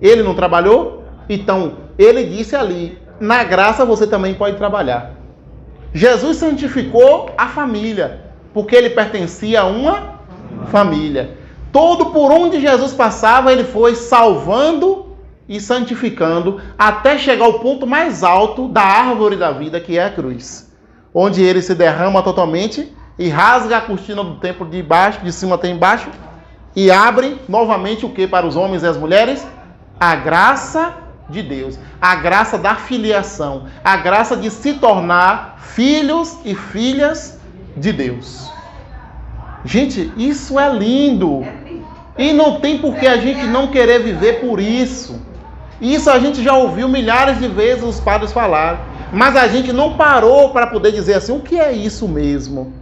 [SPEAKER 1] Ele não trabalhou? Então, ele disse ali, na graça você também pode trabalhar. Jesus santificou a família, porque ele pertencia a uma família. Todo por onde Jesus passava, ele foi salvando e santificando, até chegar ao ponto mais alto da árvore da vida, que é a cruz, onde ele se derrama totalmente e rasga a cortina do templo de baixo, de cima até embaixo, e abre novamente o que para os homens e as mulheres? A graça de Deus, a graça da filiação, a graça de se tornar filhos e filhas de Deus. Gente, isso é lindo. E não tem por que a gente não querer viver por isso. Isso a gente já ouviu milhares de vezes os padres falar, mas a gente não parou para poder dizer assim, o que é isso mesmo?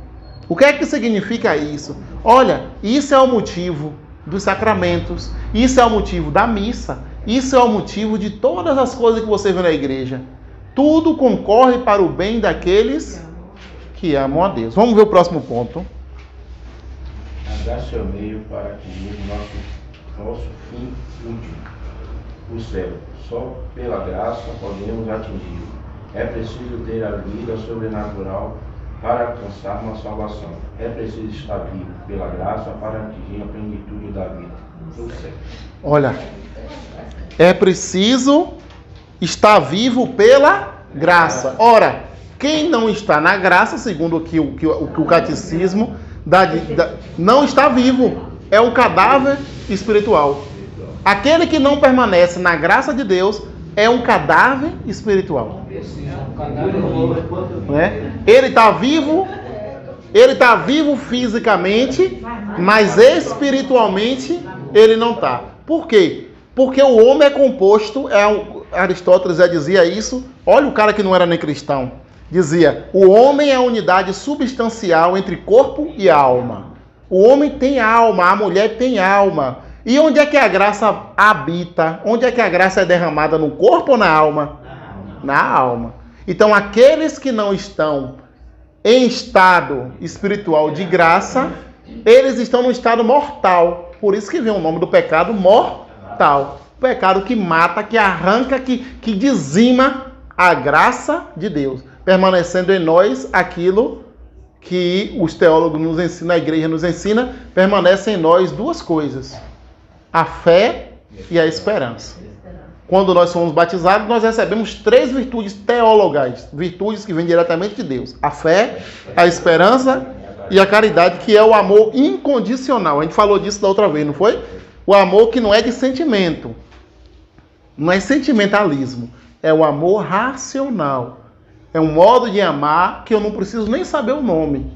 [SPEAKER 1] O que é que significa isso? Olha, isso é o motivo dos sacramentos, isso é o motivo da missa, isso é o motivo de todas as coisas que você vê na igreja. Tudo concorre para o bem daqueles que amam a Deus. Vamos ver o próximo ponto.
[SPEAKER 3] A graça é o meio para atingir nosso fim último, o céu. Só pela graça podemos atingi-lo. É preciso ter a vida sobrenatural para alcançar uma salvação. É preciso estar vivo pela graça para atingir a plenitude da vida, o céu.
[SPEAKER 1] Olha, é preciso estar vivo pela graça. Ora, quem não está na graça, segundo o catecismo, não está vivo. É um cadáver espiritual. Aquele que não permanece na graça de Deus é um cadáver espiritual. Não é? Ele está vivo fisicamente, mas espiritualmente ele não está. Por quê? Porque o homem é composto, Aristóteles já dizia isso. Olha o cara que não era nem cristão. Dizia, o homem é a unidade substancial entre corpo e alma. O homem tem alma, a mulher tem alma. E onde é que a graça habita? Onde é que a graça é derramada? No corpo ou na alma? Na alma. Então, aqueles que não estão em estado espiritual de graça, eles estão no estado mortal. Por isso que vem o nome do pecado mortal. O pecado que mata, que arranca, que dizima a graça de Deus. Permanecendo em nós aquilo que os teólogos nos ensinam, a igreja nos ensina, permanece em nós duas coisas: a fé e a esperança. Quando nós somos batizados, nós recebemos 3 virtudes teologais, virtudes que vêm diretamente de Deus: a fé, a esperança e a caridade, que é o amor incondicional. A gente falou disso da outra vez, não foi? O amor que não é de sentimento, não é sentimentalismo, é o amor racional. É um modo de amar que eu não preciso nem saber o nome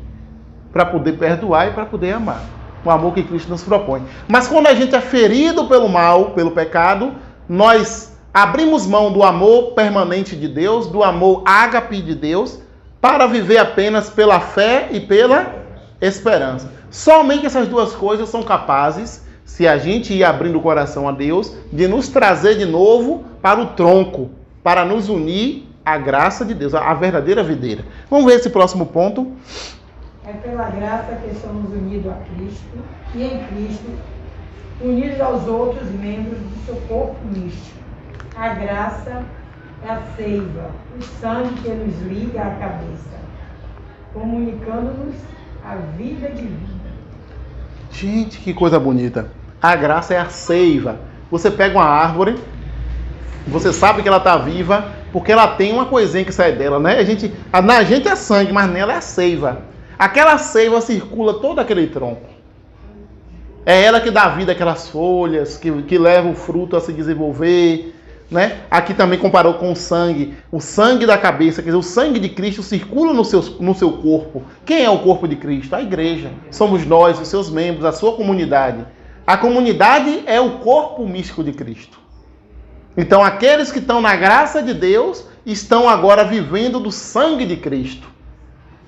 [SPEAKER 1] para poder perdoar e para poder amar. O amor que Cristo nos propõe. Mas quando a gente é ferido pelo mal, pelo pecado, nós abrimos mão do amor permanente de Deus, do amor ágape de Deus, para viver apenas pela fé e pela esperança. Somente essas duas coisas são capazes, se a gente ir abrindo o coração a Deus, de nos trazer de novo para o tronco, para nos unir à graça de Deus, a verdadeira videira. Vamos ver esse próximo ponto.
[SPEAKER 5] É pela graça que somos unidos a Cristo e em Cristo, unidos aos outros membros do seu corpo místico. A graça é a seiva, o sangue que nos liga à cabeça, comunicando-nos a vida divina.
[SPEAKER 1] Gente, que coisa bonita. A graça é a seiva. Você pega uma árvore, você sabe que ela está viva, porque ela tem uma coisinha que sai dela, né? Na gente é sangue, mas nela é a seiva. Aquela seiva circula todo aquele tronco. É ela que dá vida àquelas folhas, que leva o fruto a se desenvolver, né? Aqui também comparou com o sangue da cabeça, quer dizer, o sangue de Cristo circula no seu corpo. Quem é o corpo de Cristo? A igreja. Somos nós, os seus membros, a sua comunidade. A comunidade é o corpo místico de Cristo. Então, aqueles que estão na graça de Deus estão agora vivendo do sangue de Cristo.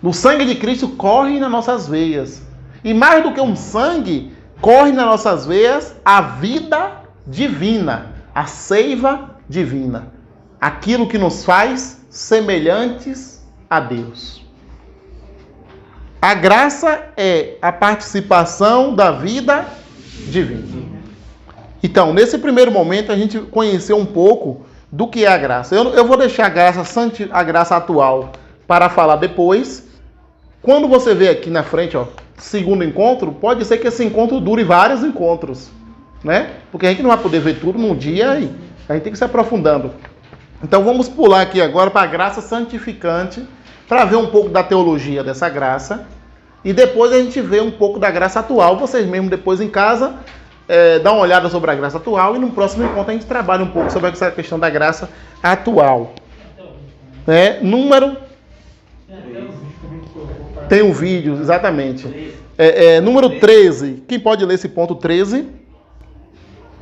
[SPEAKER 1] O sangue de Cristo corre nas nossas veias. E mais do que um sangue, corre nas nossas veias a vida divina, a seiva divina. Aquilo que nos faz semelhantes a Deus. A graça é a participação da vida divina. Então, nesse primeiro momento, a gente conheceu um pouco do que é a graça. Eu vou deixar a graça atual para falar depois. Quando você vê aqui na frente, ó, segundo encontro, pode ser que esse encontro dure vários encontros, né? Porque a gente não vai poder ver tudo num dia e a gente tem que se aprofundando. Então vamos pular aqui agora para a graça santificante, para ver um pouco da teologia dessa graça. E depois a gente vê um pouco da graça atual. Vocês mesmos depois em casa dá uma olhada sobre a graça atual. E no próximo encontro a gente trabalha um pouco sobre essa questão da graça atual. Número... Tem um vídeo, exatamente. Número 13. Quem pode ler esse ponto 13?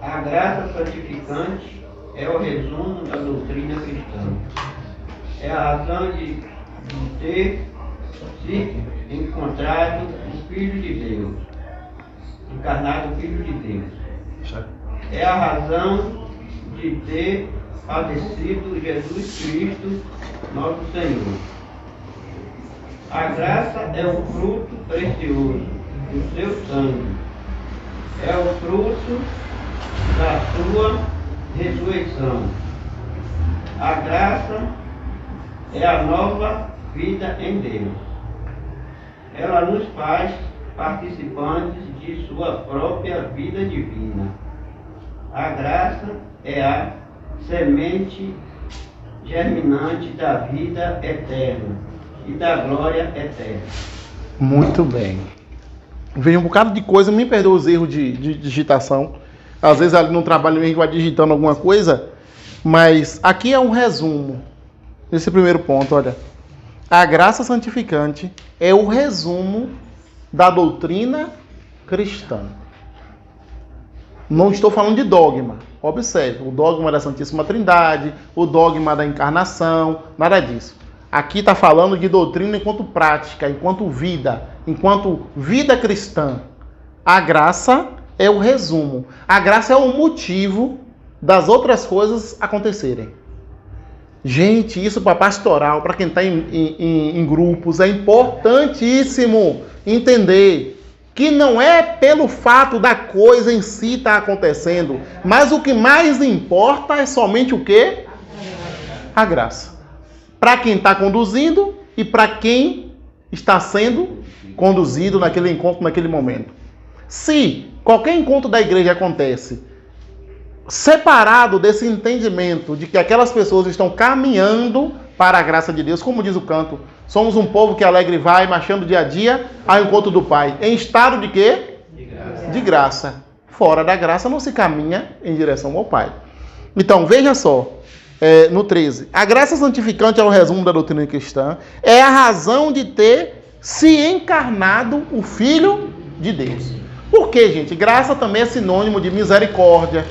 [SPEAKER 7] A graça santificante é o resumo da doutrina cristã. É a razão de ter se encontrado o Filho de Deus, encarnado o Filho de Deus. É a razão de ter padecido Jesus Cristo, nosso Senhor. A graça é o fruto precioso do seu sangue. É o fruto da sua ressurreição. A graça é a nova vida em Deus. Ela nos faz participantes de sua própria vida divina. A graça é a semente germinante da vida eterna e da glória eterna.
[SPEAKER 1] Muito bem. Vem um bocado de coisa, me perdoa os erros de digitação. Às vezes ali no trabalho a gente vai digitando alguma coisa, mas aqui é um resumo. Esse primeiro ponto, olha. A graça santificante é o resumo da doutrina cristã. Não estou falando de dogma. Observe, o dogma da Santíssima Trindade, o dogma da encarnação, nada disso. Aqui está falando de doutrina enquanto prática, enquanto vida cristã. A graça é o resumo. A graça é o motivo das outras coisas acontecerem. Gente, isso para pastoral, para quem está em grupos, é importantíssimo entender que não é pelo fato da coisa em si estar acontecendo, mas o que mais importa é somente o quê? A graça. Para quem está conduzindo e para quem está sendo conduzido naquele encontro, naquele momento. Se qualquer encontro da igreja acontece separado desse entendimento de que aquelas pessoas estão caminhando para a graça de Deus, como diz o canto, somos um povo que alegre vai, marchando dia a dia ao encontro do Pai. Em estado de quê? De graça. Fora da graça não se caminha em direção ao Pai. Então, veja só. No 13, a graça santificante é o resumo da doutrina cristã, é a razão de ter se encarnado o Filho de Deus. Por quê, gente? Graça também é sinônimo de misericórdia.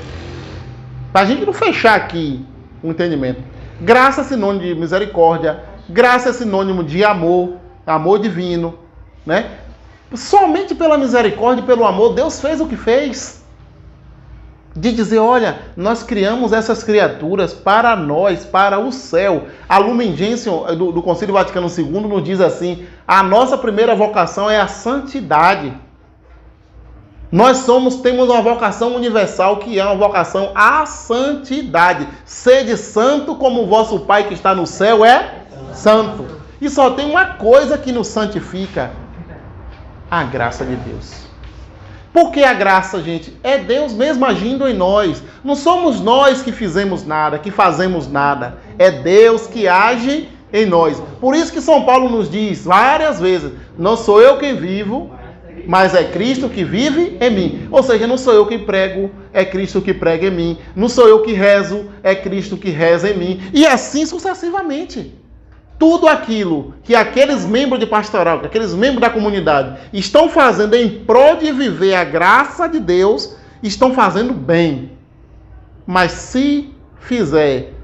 [SPEAKER 1] Para a gente não fechar aqui o entendimento. Graça é sinônimo de misericórdia, graça é sinônimo de amor, amor divino, né? Somente pela misericórdia e pelo amor, Deus fez o que fez. De dizer, olha, nós criamos essas criaturas para nós, para o céu. A Lumen Gentium do Concílio Vaticano II nos diz assim, a nossa primeira vocação é a santidade. Nós temos uma vocação universal que é uma vocação à santidade. Sede santo como o vosso Pai que está no céu é santo. E só tem uma coisa que nos santifica, a graça de Deus. Porque a graça, gente, é Deus mesmo agindo em nós. Não somos nós que fizemos nada, que fazemos nada. É Deus que age em nós. Por isso que São Paulo nos diz várias vezes, não sou eu quem vivo, mas é Cristo que vive em mim. Ou seja, não sou eu que prego, é Cristo que prega em mim. Não sou eu que rezo, é Cristo que reza em mim. E assim sucessivamente. Tudo aquilo que aqueles membros de pastoral, que aqueles membros da comunidade estão fazendo em prol de viver a graça de Deus, estão fazendo bem. Mas se fizer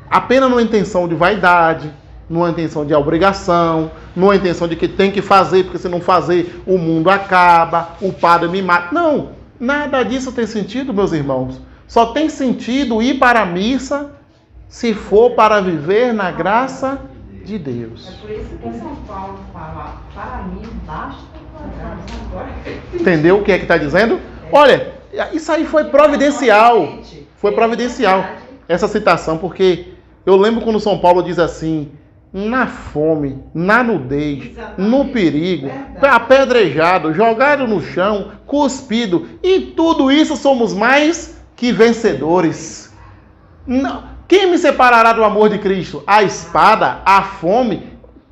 [SPEAKER 1] apenas numa intenção de vaidade, numa intenção de obrigação, numa intenção de que tem que fazer, porque se não fazer o mundo acaba, o padre me mata. Não, nada disso tem sentido, meus irmãos. Só tem sentido ir para a missa se for para viver na graça de Deus.
[SPEAKER 2] É por isso que São Paulo fala, para mim basta a graça. Agora
[SPEAKER 1] Entendeu o que é que está dizendo? Olha, isso aí foi providencial. Foi providencial essa citação, porque eu lembro quando São Paulo diz assim: na fome, na nudez, no perigo, apedrejado, jogado no chão, cuspido, e tudo isso somos mais que vencedores. Não. Quem me separará do amor de Cristo? A espada, a fome,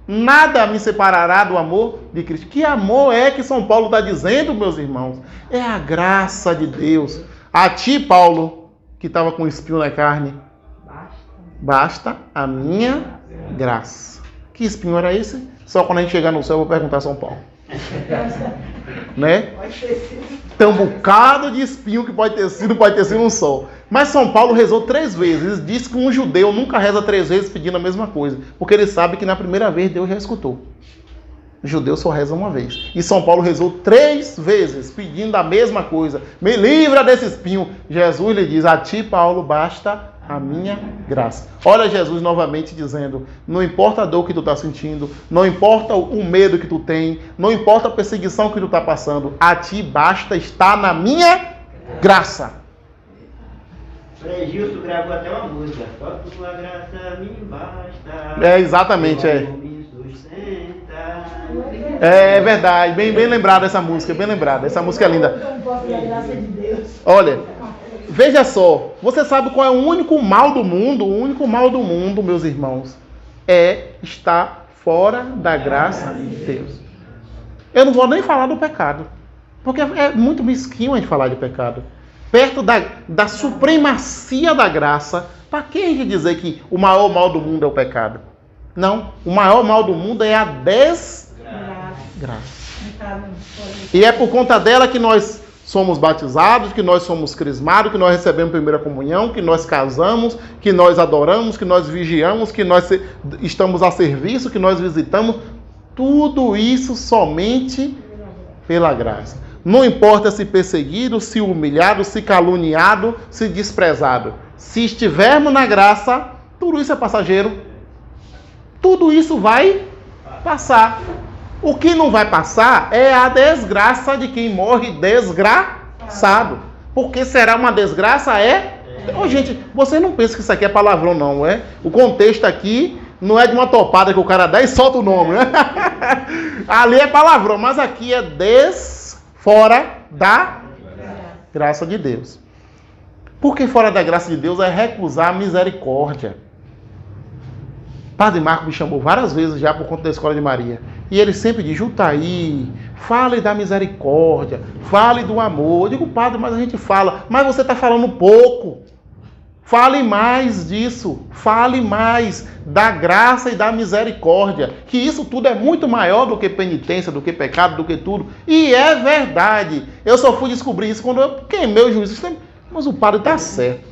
[SPEAKER 1] nada me separará do amor de Cristo. Que amor é que São Paulo está dizendo, meus irmãos? É a graça de Deus. A ti, Paulo, que estava com espinho na carne, basta a minha graça. Que espinho era esse? Só quando a gente chegar no céu eu vou perguntar a São Paulo. Né? Tem um bocado de espinho que pode ter sido um só. Mas São Paulo rezou 3 vezes. Diz que um judeu nunca reza 3 vezes pedindo a mesma coisa, porque ele sabe que na primeira vez Deus já escutou. O judeu só reza uma vez. E São Paulo rezou 3 vezes pedindo a mesma coisa. Me livra desse espinho. Jesus lhe diz: a ti, Paulo, basta a minha graça. Olha Jesus novamente dizendo: não importa a dor que tu está sentindo, não importa o medo que tu tem, não importa a perseguição que tu está passando, a ti basta estar na minha graça.
[SPEAKER 7] Frei Gilson gravou até uma música. Só tua graça me basta.
[SPEAKER 1] É, exatamente, é.
[SPEAKER 7] Me sustenta.
[SPEAKER 1] É verdade, bem lembrado essa música, bem lembrado. Essa música é linda.
[SPEAKER 5] Não posso dar graça de Deus.
[SPEAKER 1] Olha, veja só, você sabe qual é o único mal do mundo? O único mal do mundo, meus irmãos, é estar fora da graça de Deus. Eu não vou nem falar do pecado, porque é muito mesquinho a gente falar de pecado. Perto da supremacia da graça, para que a gente dizer que o maior mal do mundo é o pecado? Não, o maior mal do mundo é a desgraça. E é por conta dela que nós somos batizados, que nós somos crismados, que nós recebemos primeira comunhão, que nós casamos, que nós adoramos, que nós vigiamos, que nós estamos a serviço, que nós visitamos. Tudo isso somente pela graça. Não importa se perseguido, se humilhado, se caluniado, se desprezado. Se estivermos na graça, tudo isso é passageiro. Tudo isso vai passar. O que não vai passar é a desgraça de quem morre desgraçado. Porque será uma desgraça, Ô, gente, você não pensa que isso aqui é palavrão, não, é? O contexto aqui não é de uma topada que o cara dá e solta o nome, né? Ali é palavrão, mas aqui é fora da graça de Deus. Porque fora da graça de Deus é recusar a misericórdia. Padre Marco me chamou várias vezes já por conta da Escola de Maria. E ele sempre diz: Jutaí, fale da misericórdia, fale do amor. Eu digo: padre, mas a gente fala, mas você está falando pouco. Fale mais disso, fale mais da graça e da misericórdia, que isso tudo é muito maior do que penitência, do que pecado, do que tudo. E é verdade. Eu só fui descobrir isso quando eu queimei o juízo. Mas o padre está certo,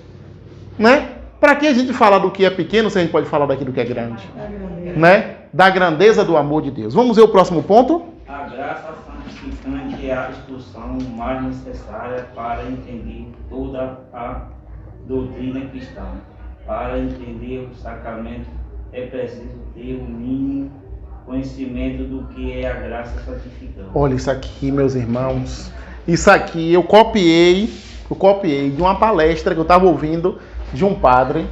[SPEAKER 1] né? Para que a gente falar do que é pequeno se a gente pode falar daquilo que é grande, né? Da grandeza do amor de Deus. Vamos ver o próximo ponto?
[SPEAKER 8] A graça santificante é a instrução mais necessária para entender toda a doutrina cristã. Para entender o sacramento é preciso ter o mínimo conhecimento do que é a graça santificante.
[SPEAKER 1] Olha isso aqui, meus irmãos. Isso aqui eu copiei de uma palestra que eu estava ouvindo de um padre.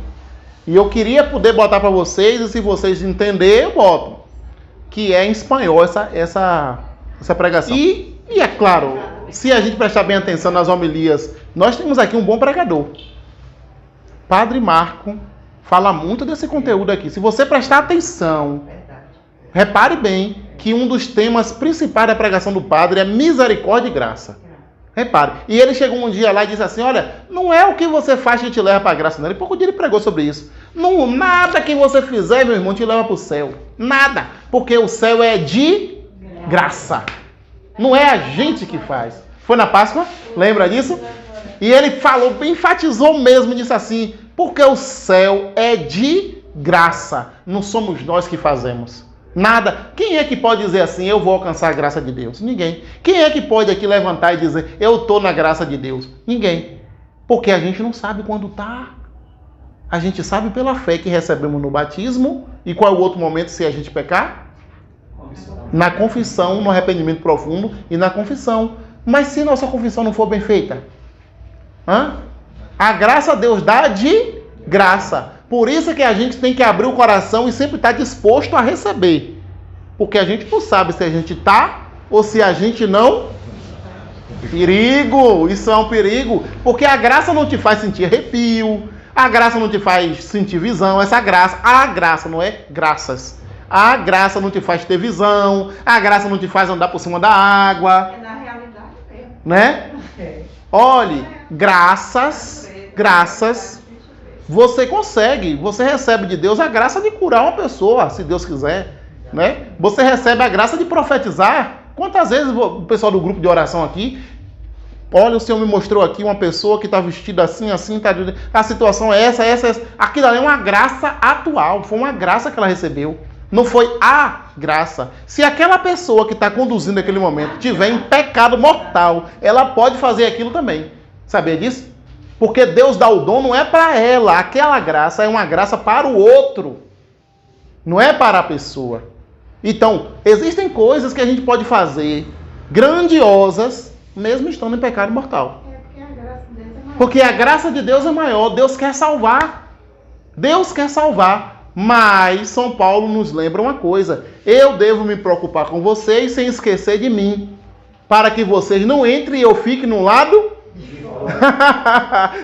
[SPEAKER 1] E eu queria poder botar para vocês, e se vocês entenderem, eu boto. Que é em espanhol essa pregação. E é claro, se a gente prestar bem atenção nas homilias, nós temos aqui um bom pregador. Padre Marco fala muito desse conteúdo aqui. Se você prestar atenção, repare bem que um dos temas principais da pregação do padre é misericórdia e graça. Repare. E ele chegou um dia lá e disse assim: olha, não é o que você faz que te leva para a graça, não. Ele pouco dia ele pregou sobre isso. Não, nada que você fizer, meu irmão, te leva para o céu. Nada. Porque o céu é de graça. Não é a gente que faz. Foi na Páscoa? Lembra disso? E ele falou, enfatizou mesmo, disse assim: porque o céu é de graça. Não somos nós que fazemos. Nada. Quem é que pode dizer assim: eu vou alcançar a graça de Deus? Ninguém. Quem é que pode aqui levantar e dizer: eu estou na graça de Deus? Ninguém. Porque a gente não sabe quando está. A gente sabe pela fé que recebemos no batismo. E qual é o outro momento se a gente pecar? Na confissão, no arrependimento profundo e na confissão. Mas se nossa confissão não for bem feita? A graça Deus dá de graça. Por isso que a gente tem que abrir o coração e sempre estar disposto a receber. Porque a gente não sabe se a gente está ou se a gente não. Perigo! Isso é um perigo. Porque a graça não te faz sentir arrepio. A graça não te faz sentir visão. Essa graça, a graça, não é graças. A graça não te faz ter visão. A graça não te faz andar por cima da água.
[SPEAKER 2] É na realidade mesmo.
[SPEAKER 1] Né? Olhe, graças, você consegue, você recebe de Deus a graça de curar uma pessoa, se Deus quiser, né? Você recebe a graça de profetizar. Quantas vezes o pessoal do grupo de oração aqui, olha, o Senhor me mostrou aqui uma pessoa que está vestida assim, tá, a situação é essa. Aquilo ali é uma graça atual, foi uma graça que ela recebeu. Não foi a graça. Se aquela pessoa que está conduzindo aquele momento tiver em pecado mortal, ela pode fazer aquilo também. Sabia disso? Porque Deus dá o dom, não é para ela. Aquela graça é uma graça para o outro. Não é para a pessoa. Então, existem coisas que a gente pode fazer grandiosas, mesmo estando em pecado mortal. Porque a graça de Deus é maior. Deus quer salvar. Deus quer salvar. Mas São Paulo nos lembra uma coisa: eu devo me preocupar com vocês sem esquecer de mim, para que vocês não entrem e eu fique no lado.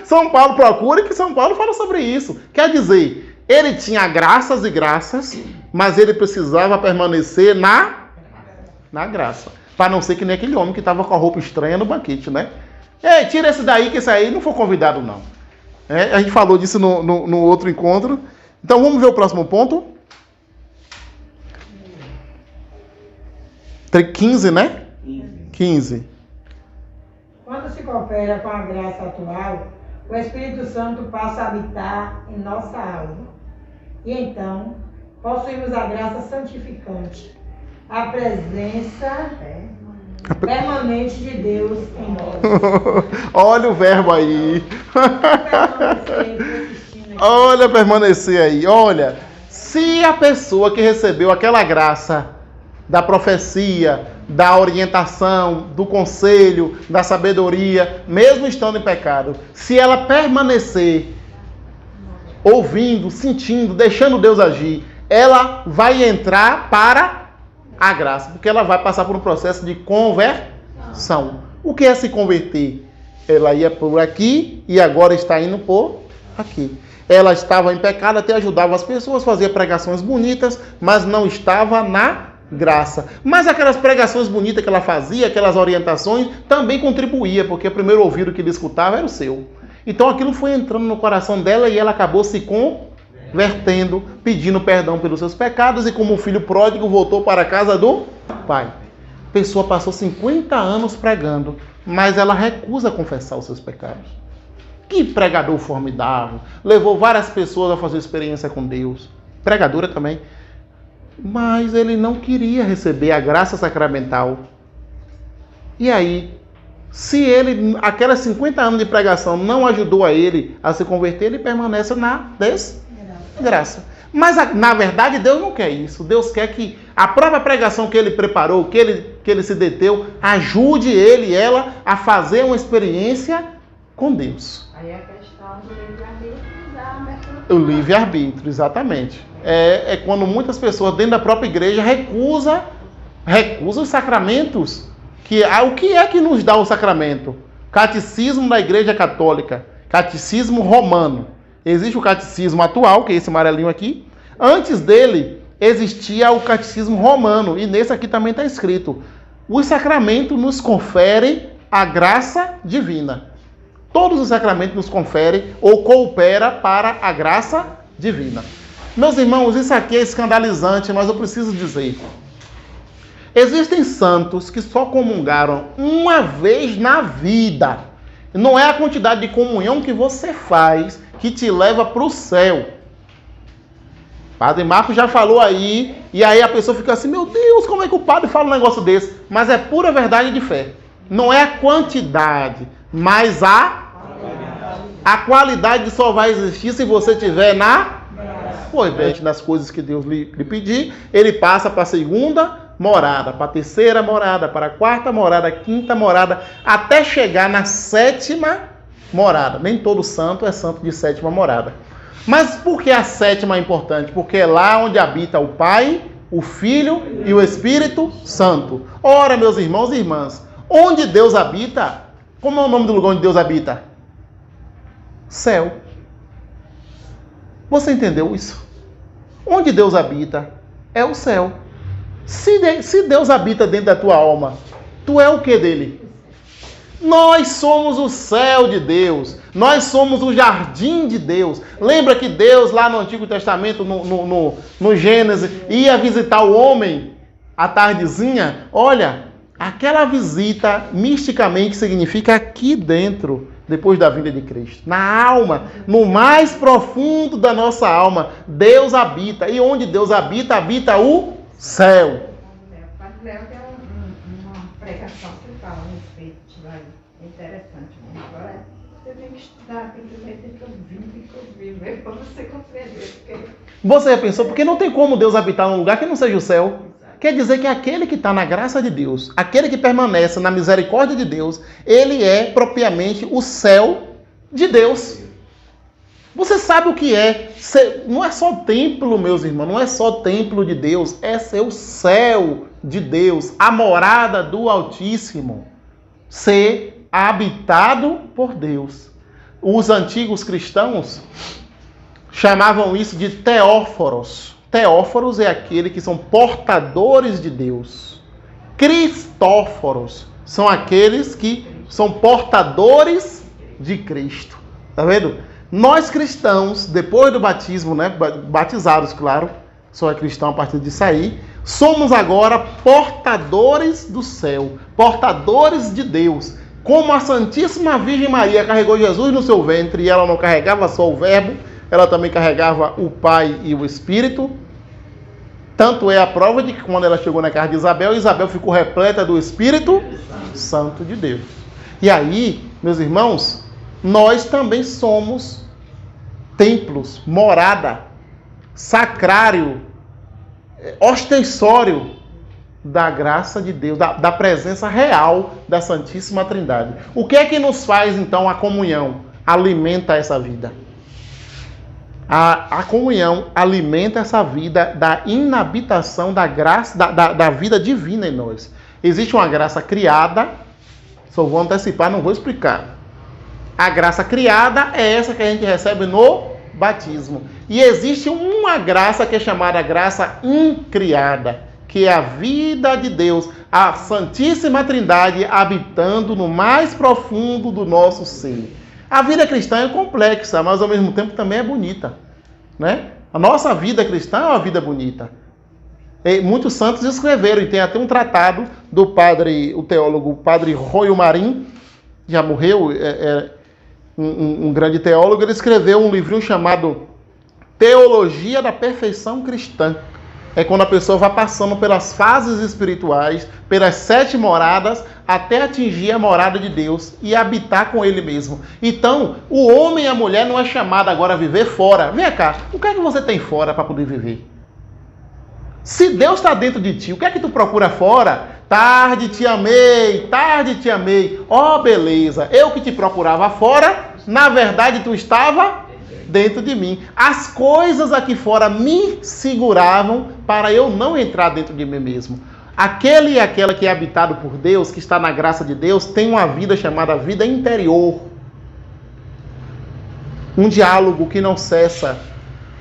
[SPEAKER 1] São Paulo procura que São Paulo fala sobre isso. Quer dizer, ele tinha graças e graças, mas ele precisava permanecer na graça, para não ser que nem aquele homem que estava com a roupa estranha no banquete, né? Ei, tira esse daí, que esse aí não foi convidado, não. A gente falou disso no outro encontro. Então vamos ver o próximo ponto. 15, né? 15.
[SPEAKER 5] Quando se coopera com a graça atual, o Espírito Santo passa a habitar em nossa alma. E então, possuímos a graça santificante, a presença permanente de Deus em nós.
[SPEAKER 1] Olha o verbo aí. Olha, permanecer aí. Olha, se a pessoa que recebeu aquela graça da profecia, da orientação, do conselho, da sabedoria, mesmo estando em pecado, se ela permanecer ouvindo, sentindo, deixando Deus agir, ela vai entrar para a graça, porque ela vai passar por um processo de conversão. O que é se converter? Ela ia por aqui e agora está indo por aqui. Ela estava em pecado, até ajudava as pessoas, fazia pregações bonitas, mas não estava na graça. Mas aquelas pregações bonitas que ela fazia, aquelas orientações, também contribuía, porque o primeiro ouvido que ele escutava era o seu. Então aquilo foi entrando no coração dela e ela acabou se convertendo, pedindo perdão pelos seus pecados, e como um filho pródigo voltou para a casa do pai. A pessoa passou 50 anos pregando, mas ela recusa confessar os seus pecados. Que pregador formidável, levou várias pessoas a fazer experiência com Deus, pregadora também, mas ele não queria receber a graça sacramental. E aí, se ele, aquelas 50 anos de pregação não ajudou a ele a se converter, ele permanece na desgraça. Mas na verdade Deus não quer isso. Deus quer que a própria pregação que ele preparou, que ele se deteu, ajude ele e ela a fazer uma experiência com Deus.
[SPEAKER 2] Aí a questão do livre-arbítrio da abertura.
[SPEAKER 1] O livre-arbítrio, exatamente. É quando muitas pessoas dentro da própria igreja recusa os sacramentos. O que é que nos dá o sacramento? Catecismo da Igreja Católica, catecismo romano. Existe o catecismo atual, que é esse amarelinho aqui. Antes dele, existia o catecismo romano, e nesse aqui também está escrito: os sacramentos nos conferem a graça divina. Todos os sacramentos nos conferem ou cooperam para a graça divina. Meus irmãos, isso aqui é escandalizante, mas eu preciso dizer. Existem santos que só comungaram uma vez na vida. Não é a quantidade de comunhão que você faz que te leva para o céu. Padre Marcos já falou aí, e aí a pessoa fica assim: meu Deus, como é que o padre fala um negócio desse? Mas é pura verdade de fé. Não é a quantidade, mas a A qualidade só vai existir se você estiver na obediente das coisas que Deus lhe pedir. Ele passa para a segunda morada, para a terceira morada, para a quarta morada, quinta morada, até chegar na sétima morada. Nem todo santo é santo de sétima morada. Mas por que a sétima é importante? Porque é lá onde habita o Pai, o Filho e o Espírito Santo. Ora, meus irmãos e irmãs, onde Deus habita, como é o nome do lugar onde Deus habita? Céu. Você entendeu isso? Onde Deus habita é o céu. Se Deus habita dentro da tua alma, tu é o que dele? Nós somos o céu de Deus. Nós somos o jardim de Deus. Lembra que Deus, lá no Antigo Testamento, no Gênesis, ia visitar o homem à tardezinha? Olha, aquela visita, misticamente, significa aqui dentro, depois da vinda de Cristo. Na alma, no mais profundo da nossa alma, Deus habita. E onde Deus habita, habita o céu.
[SPEAKER 2] O Padre Léo tem uma pregação que fala a respeito disso aí. É interessante mesmo. Agora, você tem que estudar, tem que ler, tem que ouvir, para você compreender. Porque...
[SPEAKER 1] Você já pensou? Porque não tem como Deus habitar num lugar que não seja o céu. Quer dizer que aquele que está na graça de Deus, aquele que permanece na misericórdia de Deus, ele é propriamente o céu de Deus. Você sabe o que é? Não é só templo, meus irmãos, não é só templo de Deus, é ser o céu de Deus, a morada do Altíssimo, ser habitado por Deus. Os antigos cristãos chamavam isso de teóforos. Teóforos é aquele que são portadores de Deus. Cristóforos são aqueles que são portadores de Cristo. Tá vendo? Nós cristãos, depois do batismo, né, batizados, claro, só é cristão a partir disso aí, somos agora portadores do céu, portadores de Deus. Como a Santíssima Virgem Maria carregou Jesus no seu ventre e ela não carregava só o Verbo, ela também carregava o Pai e o Espírito. Tanto é a prova de que quando ela chegou na casa de Isabel, Isabel ficou repleta do Espírito Santo de Deus. E aí, meus irmãos, nós também somos templos, morada, sacrário, ostensório da graça de Deus, da presença real da Santíssima Trindade. O que é que nos faz, então, a comunhão? Alimenta essa vida. A comunhão alimenta essa vida da inabitação da graça, da vida divina em nós. Existe uma graça criada, só vou antecipar, não vou explicar. A graça criada é essa que a gente recebe no batismo. E existe uma graça que é chamada graça incriada, que é a vida de Deus, a Santíssima Trindade habitando no mais profundo do nosso ser. A vida cristã é complexa, mas ao mesmo tempo também é bonita, né? A nossa vida cristã é uma vida bonita. E muitos santos escreveram, e tem até um tratado do padre, o teólogo Padre Royo Marim, já morreu, um grande teólogo. Ele escreveu um livrinho chamado Teologia da Perfeição Cristã. É quando a pessoa vai passando pelas fases espirituais, pelas 7 moradas, até atingir a morada de Deus e habitar com Ele mesmo. Então, o homem e a mulher não é chamado agora a viver fora. Vem cá, o que é que você tem fora para poder viver? Se Deus está dentro de ti, o que é que tu procura fora? Tarde te amei, tarde te amei. Ó, beleza, eu que te procurava fora, na verdade tu estava dentro de mim. As coisas aqui fora me seguravam para eu não entrar dentro de mim mesmo. Aquele e aquela que é habitado por Deus, que está na graça de Deus, tem uma vida chamada vida interior. Um diálogo que não cessa.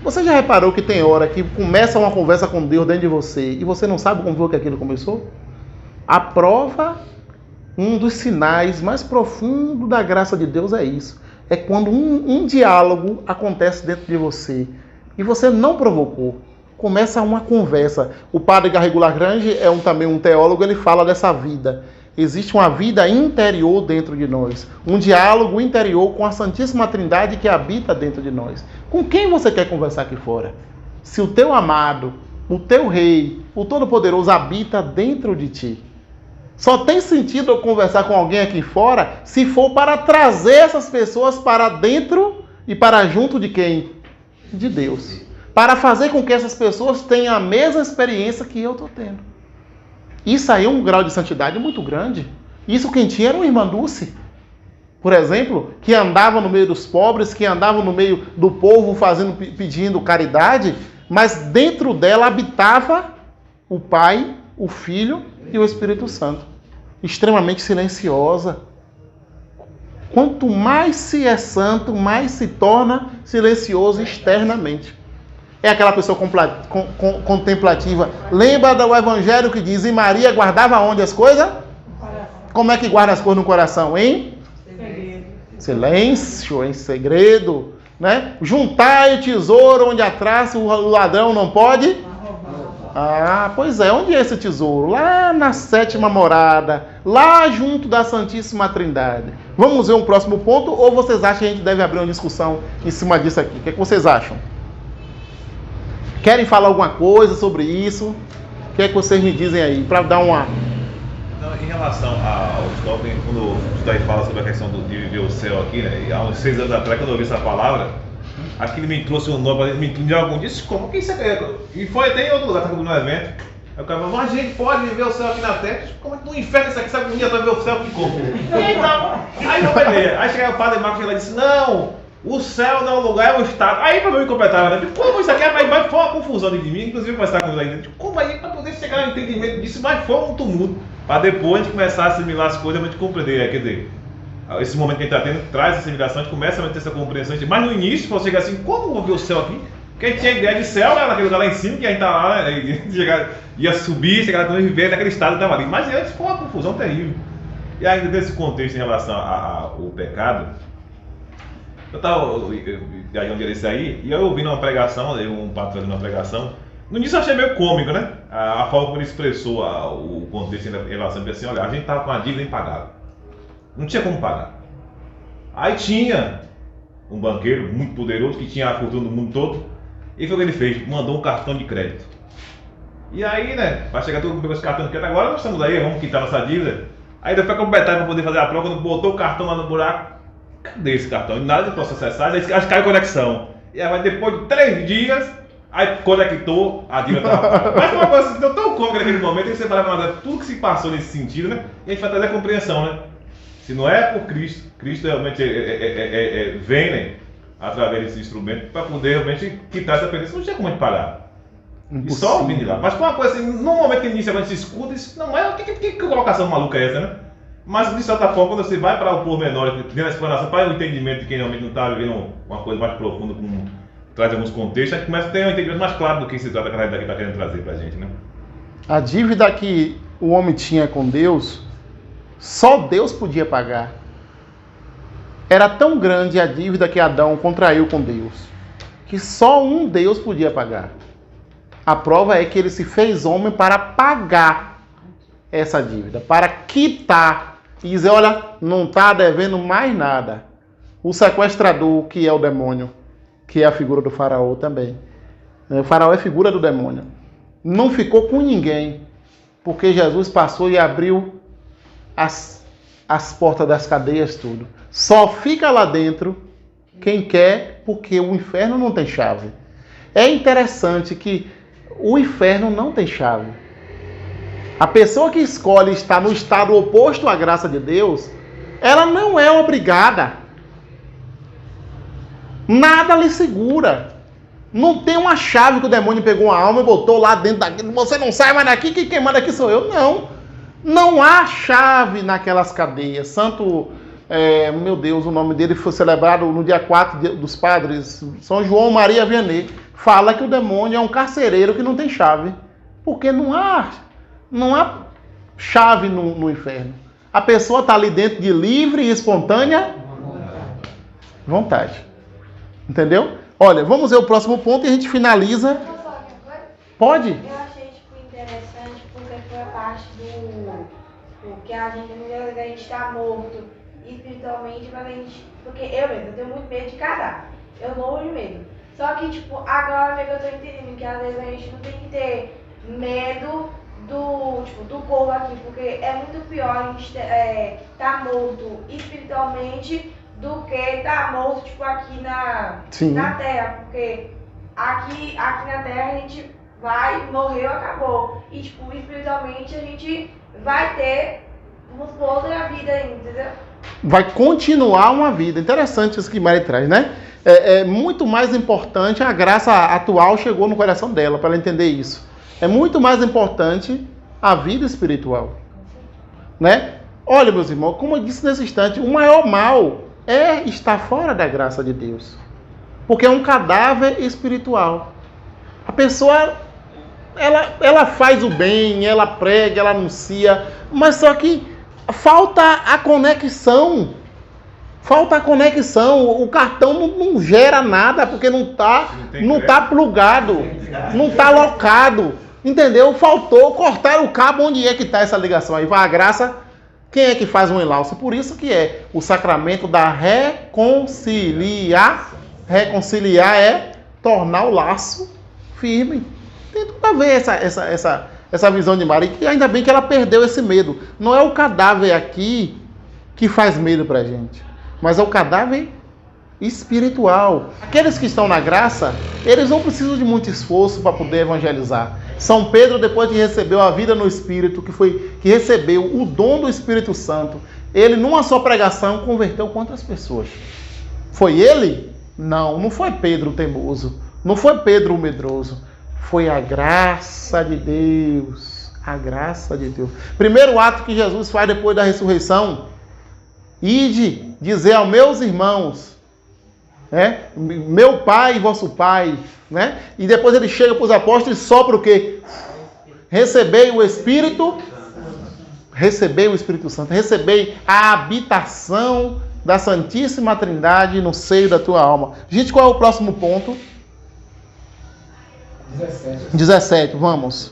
[SPEAKER 1] Você já reparou que tem hora que começa uma conversa com Deus dentro de você e você não sabe como foi que aquilo começou? A prova, um dos sinais mais profundos da graça de Deus é isso. É quando um diálogo acontece dentro de você e você não provocou. Começa uma conversa. O padre Garrigou Lagrange é também um teólogo, ele fala dessa vida. Existe uma vida interior dentro de nós. Um diálogo interior com a Santíssima Trindade que habita dentro de nós. Com quem você quer conversar aqui fora? Se o teu amado, o teu rei, o Todo-Poderoso habita dentro de ti. Só tem sentido eu conversar com alguém aqui fora se for para trazer essas pessoas para dentro e para junto de quem? De Deus. Para fazer com que essas pessoas tenham a mesma experiência que eu estou tendo. Isso aí é um grau de santidade muito grande. Isso quem tinha era uma irmã Dulce, por exemplo, que andava no meio dos pobres, que andava no meio do povo pedindo caridade, mas dentro dela habitava o Pai, o Filho e o Espírito Santo. Extremamente silenciosa. Quanto mais se é santo, mais se torna silencioso externamente. É aquela pessoa contemplativa. Lembra do Evangelho que diz, e Maria guardava onde as coisas? Como é que guarda as coisas no coração? Em silêncio, em segredo. Né? Juntai o tesouro onde atrás o ladrão não pode. Ah, pois é. Onde é esse tesouro? Lá na 7ª morada. Lá junto da Santíssima Trindade. Vamos ver um próximo ponto? Ou vocês acham que a gente deve abrir uma discussão em cima disso aqui? O que é que vocês acham? Querem falar alguma coisa sobre isso? O que é que vocês me dizem aí? Para dar uma...
[SPEAKER 4] Não, em relação ao Stolpen, quando o Stolpen fala sobre a questão de viver o céu aqui, né? E há uns 6 anos atrás, quando eu ouvi essa palavra, aquilo me trouxe um nome, me entendeu algum disse, como que isso é? E foi até em outro lugar, no evento. Aí o cara falou, mas a gente pode viver o céu aqui na terra? Como é que no inferno isso aqui, sabe que um dia vai ver o céu que como? Aí não vai ver. Aí chegava o padre Marcos e disse, não, o céu não é um lugar, é um estado. Aí para mim me completava, né? Como isso aqui vai foi uma confusão de mim, inclusive começar com ele. Como aí para poder chegar ao entendimento disso, mas foi um tumulto. Para depois a gente começar a assimilar as coisas, a gente compreender. Quer dizer, esse momento que a gente está tendo traz essa assimilação, a gente começa a ter essa compreensão. Mas no início, você chega assim, como eu vou ver o céu aqui? Porque a gente tinha ideia de céu, né, naquele lugar lá em cima, que a gente tá lá, ia subir, chegar lá e viver naquele estado que estava ali. Mas antes foi uma confusão terrível. E ainda nesse contexto em relação ao pecado, eu estava viajando um dia desse aí, e eu ouvi uma pregação, um padre fazendo uma pregação. No início eu achei meio cômico, né? A forma como ele expressou o contexto em relação a assim, olha, a gente estava com uma dívida impagável. Não tinha como pagar. Aí tinha um banqueiro muito poderoso que tinha a fortuna do mundo todo. E foi o que ele fez, mandou um cartão de crédito. E aí, né, vai chegar todo mundo com esse cartão de crédito, agora nós estamos aí, vamos quitar nossa dívida. Aí depois que eu completar para poder fazer a prova, quando botou o cartão lá no buraco, cadê esse cartão? Nada de posso acessar, aí caiu a conexão. E aí depois de 3 dias, aí conectou, a dívida estava paga. Mas foi uma coisa assim, tão cômica naquele momento, que você vai falar tudo que se passou nesse sentido, né? E a gente vai trazer a compreensão, né? Se não é por Cristo, Cristo realmente vem, né, através desse instrumento para poder realmente quitar essa pendência. Não tinha como a gente parar. E só ouvir de lá. Mas foi uma coisa assim, no momento que inicialmente se escuta, isso não é. Que colocação maluca é essa, né? Mas de certa forma, quando você vai para o pormenor, dentro da explanação, para o entendimento de quem realmente não está vivendo uma coisa mais profunda, como traz alguns contextos, a gente começa a ter um entendimento mais claro do que se trata da realidade que está querendo trazer para a gente, né?
[SPEAKER 1] A dívida que o homem tinha com Deus, só Deus podia pagar. Era tão grande a dívida que Adão contraiu com Deus, que só um Deus podia pagar. A prova é que ele se fez homem para pagar essa dívida, para quitar e dizer, olha, não está devendo mais nada. O sequestrador, que é o demônio, que é a figura do faraó também. O faraó é figura do demônio. Não ficou com ninguém, porque Jesus passou e abriu as portas das cadeias, tudo. Só fica lá dentro quem quer, porque o inferno não tem chave. É interessante que o inferno não tem chave. A pessoa que escolhe estar no estado oposto à graça de Deus, ela não é obrigada. Nada lhe segura. Não tem uma chave que o demônio pegou uma alma e botou lá dentro daquilo. Você não sai mais daqui, quem manda aqui sou eu. Não. Não há chave naquelas cadeias. Santo, meu Deus, o nome dele foi celebrado no dia 4 dos Padres, São João Maria Vianney. Fala que o demônio é um carcereiro que não tem chave. Porque não há chave no inferno. A pessoa está ali dentro de livre e espontânea vontade. Entendeu? Olha, vamos ver o próximo ponto e a gente finaliza. Pode?
[SPEAKER 6] Eu achei interessante porque foi a parte que a gente está morto espiritualmente, mas a gente. Porque eu tenho muito medo de casar. Eu morro de medo. Só que, agora eu tô entendendo que às vezes a gente não tem que ter medo do corpo aqui, porque é muito pior a gente tá morto espiritualmente do que tá morto tipo aqui na terra, porque aqui na terra a gente morreu, acabou, e tipo espiritualmente a gente vai ter uma outra vida ainda, entendeu?
[SPEAKER 1] Vai continuar uma vida. Interessante isso que Mari traz, né? É muito mais importante, a graça atual chegou no coração dela, para ela entender isso. É muito mais importante a vida espiritual, né? Olha, meus irmãos, como eu disse nesse instante, o maior mal é estar fora da graça de Deus, porque é um cadáver espiritual. A pessoa, ela faz o bem, ela prega, ela anuncia, mas só que falta a conexão. Falta a conexão. O cartão não gera nada porque não tá plugado, não tá locado. Entendeu? Faltou cortar o cabo. Onde é que está essa ligação aí? A graça, quem é que faz um enlace? Por isso que é o sacramento da reconciliar. Reconciliar é tornar o laço firme. Tem tudo a ver essa visão de Maria, que ainda bem que ela perdeu esse medo. Não é o cadáver aqui que faz medo pra gente, mas é o cadáver espiritual. Aqueles que estão na graça, eles não precisam de muito esforço para poder evangelizar. São Pedro, depois que recebeu a vida no Espírito, que recebeu o dom do Espírito Santo, ele numa só pregação converteu quantas pessoas? Foi ele? Não foi Pedro o teimoso, não foi Pedro o medroso. Foi a graça de Deus. A graça de Deus. Primeiro ato que Jesus faz depois da ressurreição: ide dizer aos meus irmãos, meu Pai e vosso Pai, né? E depois ele chega para os apóstolos e sopra o quê? Recebei o Espírito. Recebei o Espírito Santo. Recebei a habitação da Santíssima Trindade no seio da tua alma. Gente, qual é o próximo ponto? 17, vamos.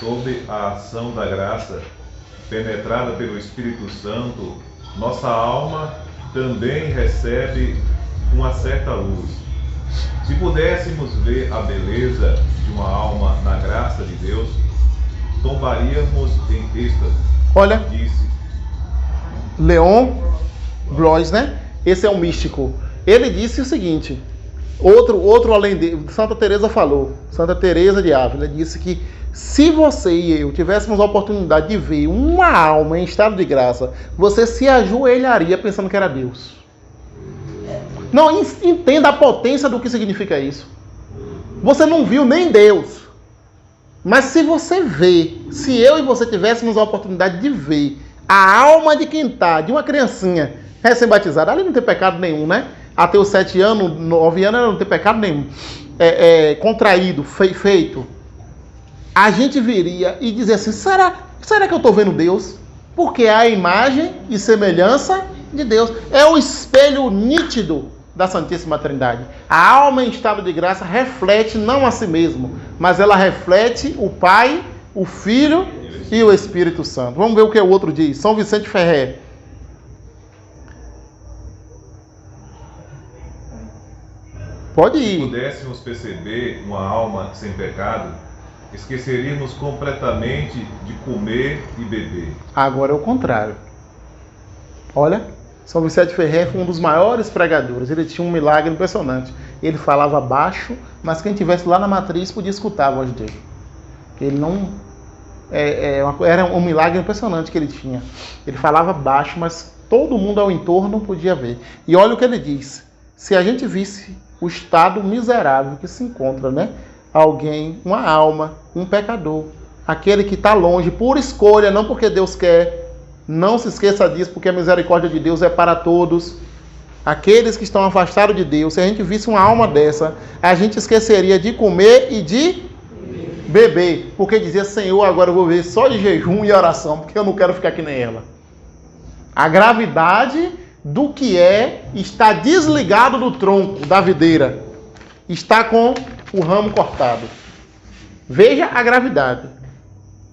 [SPEAKER 4] Sob a ação da graça, penetrada pelo Espírito Santo, nossa alma também recebe uma certa luz. Se pudéssemos ver a beleza de uma alma na graça de Deus, tombaríamos em êxtase.
[SPEAKER 1] Olha,
[SPEAKER 4] disse
[SPEAKER 1] Leon Blois, né? Esse é um místico. Ele disse o seguinte: outro além dele, Santa Teresa falou, Santa Teresa de Ávila disse que se você e eu tivéssemos a oportunidade de ver uma alma em estado de graça, você se ajoelharia pensando que era Deus. Não, entenda a potência do que significa isso. Você não viu nem Deus, mas se você vê, se eu e você tivéssemos a oportunidade de ver a alma de quem está, de uma criancinha recém-batizada, ali não tem pecado nenhum, né? Até os 7 anos, 9 anos, ela não tem pecado nenhum. Contraído, feito. A gente viria e dizer assim: será que eu estou vendo Deus? Porque é a imagem e semelhança de Deus. É o espelho nítido da Santíssima Trindade. A alma em estado de graça reflete não a si mesmo, mas ela reflete o Pai, o Filho e o Espírito Santo. Vamos ver o que o outro diz. São Vicente Ferrer. Pode ir.
[SPEAKER 4] Se pudéssemos perceber uma alma sem pecado, esqueceríamos completamente de comer e beber.
[SPEAKER 1] Agora é o contrário. Olha, São Vicente Ferrer foi um dos maiores pregadores. Ele tinha um milagre impressionante. Ele falava baixo, mas quem estivesse lá na matriz podia escutar a voz dele. Ele não... era um milagre impressionante que ele tinha. Ele falava baixo, mas todo mundo ao entorno podia ver. E olha o que ele diz: se a gente visse o estado miserável que se encontra, né? Alguém, uma alma, um pecador, aquele que está longe por escolha, não porque Deus quer. Não se esqueça disso, porque a misericórdia de Deus é para todos. Aqueles que estão afastados de Deus, se a gente visse uma alma dessa, a gente esqueceria de comer e de beber, porque dizia: Senhor, agora eu vou viver só de jejum e oração, porque eu não quero ficar que nem ela. A gravidade do que está desligado do tronco da videira, está com o ramo cortado. Veja a gravidade.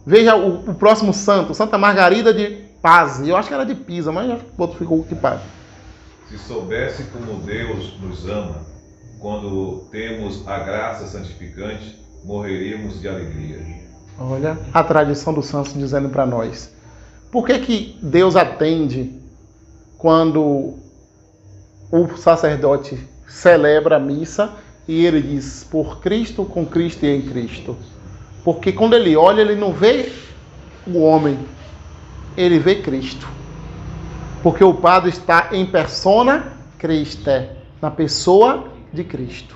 [SPEAKER 1] Veja o próximo santo, Santa Margarida de Paz. Eu acho que era de Pisa, mas o outro ficou ocupado.
[SPEAKER 4] Se soubesse como Deus nos ama, quando temos a graça santificante, morreríamos de alegria.
[SPEAKER 1] Olha a tradição dos santos dizendo para nós. Por que Deus atende quando o sacerdote celebra a missa e ele diz por Cristo, com Cristo e em Cristo? Porque quando ele olha, ele não vê o homem, ele vê Cristo. Porque o padre está em persona Christi, na pessoa de Cristo.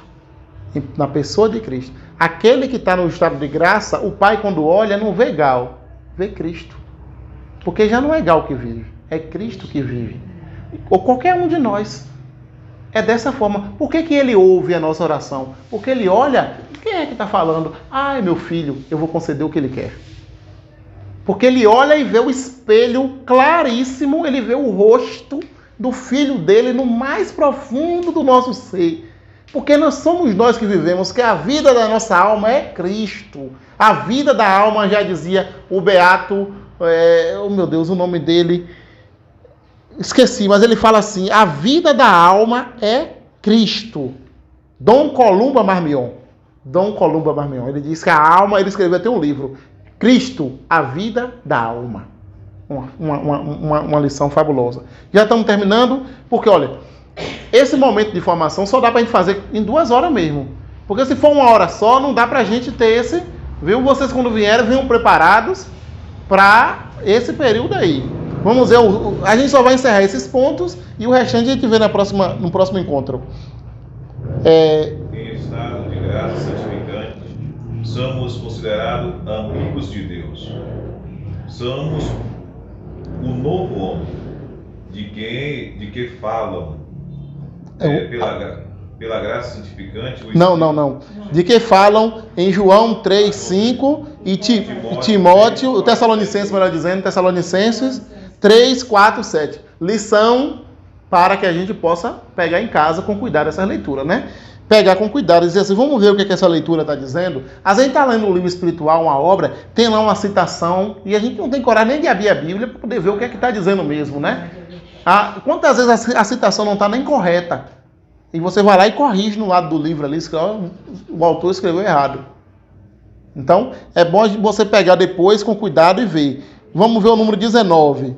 [SPEAKER 1] Na pessoa de Cristo. Aquele que está no estado de graça, o Pai quando olha não vê Gal, vê Cristo. Porque já não é Gal que vive, é Cristo que vive. Ou qualquer um de nós. É dessa forma. Por que ele ouve a nossa oração? Porque ele olha, quem é que está falando? Ai, meu filho, eu vou conceder o que ele quer. Porque ele olha e vê o espelho claríssimo, ele vê o rosto do filho dele no mais profundo do nosso ser. Porque nós somos nós que vivemos, que a vida da nossa alma é Cristo. A vida da alma, já dizia o beato, oh meu Deus, o nome dele, esqueci, mas ele fala assim, a vida da alma é Cristo. Dom Columba Marmion. Dom Columba Marmion. Ele diz que a alma, ele escreveu até um livro, Cristo, a vida da alma. Uma lição fabulosa. Já estamos terminando, porque olha, esse momento de formação só dá para a gente fazer em 2 horas mesmo. Porque se for 1 hora só, não dá para a gente ter esse, viu? Vocês quando vierem, venham preparados para esse período aí. Vamos ver, a gente só vai encerrar esses pontos e o restante a gente vê no próximo encontro.
[SPEAKER 4] Em estado de graça santificante, somos considerados amigos de Deus. Somos o novo homem, de que falam pela graça santificante.
[SPEAKER 1] Não. De que falam em João 3, 5 e Timóteo, o Tessalonicenses, melhor dizendo, Tessalonicenses 3, 4, 7. Lição para que a gente possa pegar em casa com cuidado essa leitura, né? Pegar com cuidado e dizer assim, vamos ver o que essa leitura está dizendo. Às vezes a gente está lendo um livro espiritual, uma obra, tem lá uma citação, e a gente não tem coragem nem de abrir a Bíblia para poder ver o que é que está dizendo mesmo, né? Quantas vezes a citação não está nem correta? E você vai lá e corrige no lado do livro ali, o autor escreveu errado. Então, é bom você pegar depois com cuidado e ver. Vamos ver o número 19.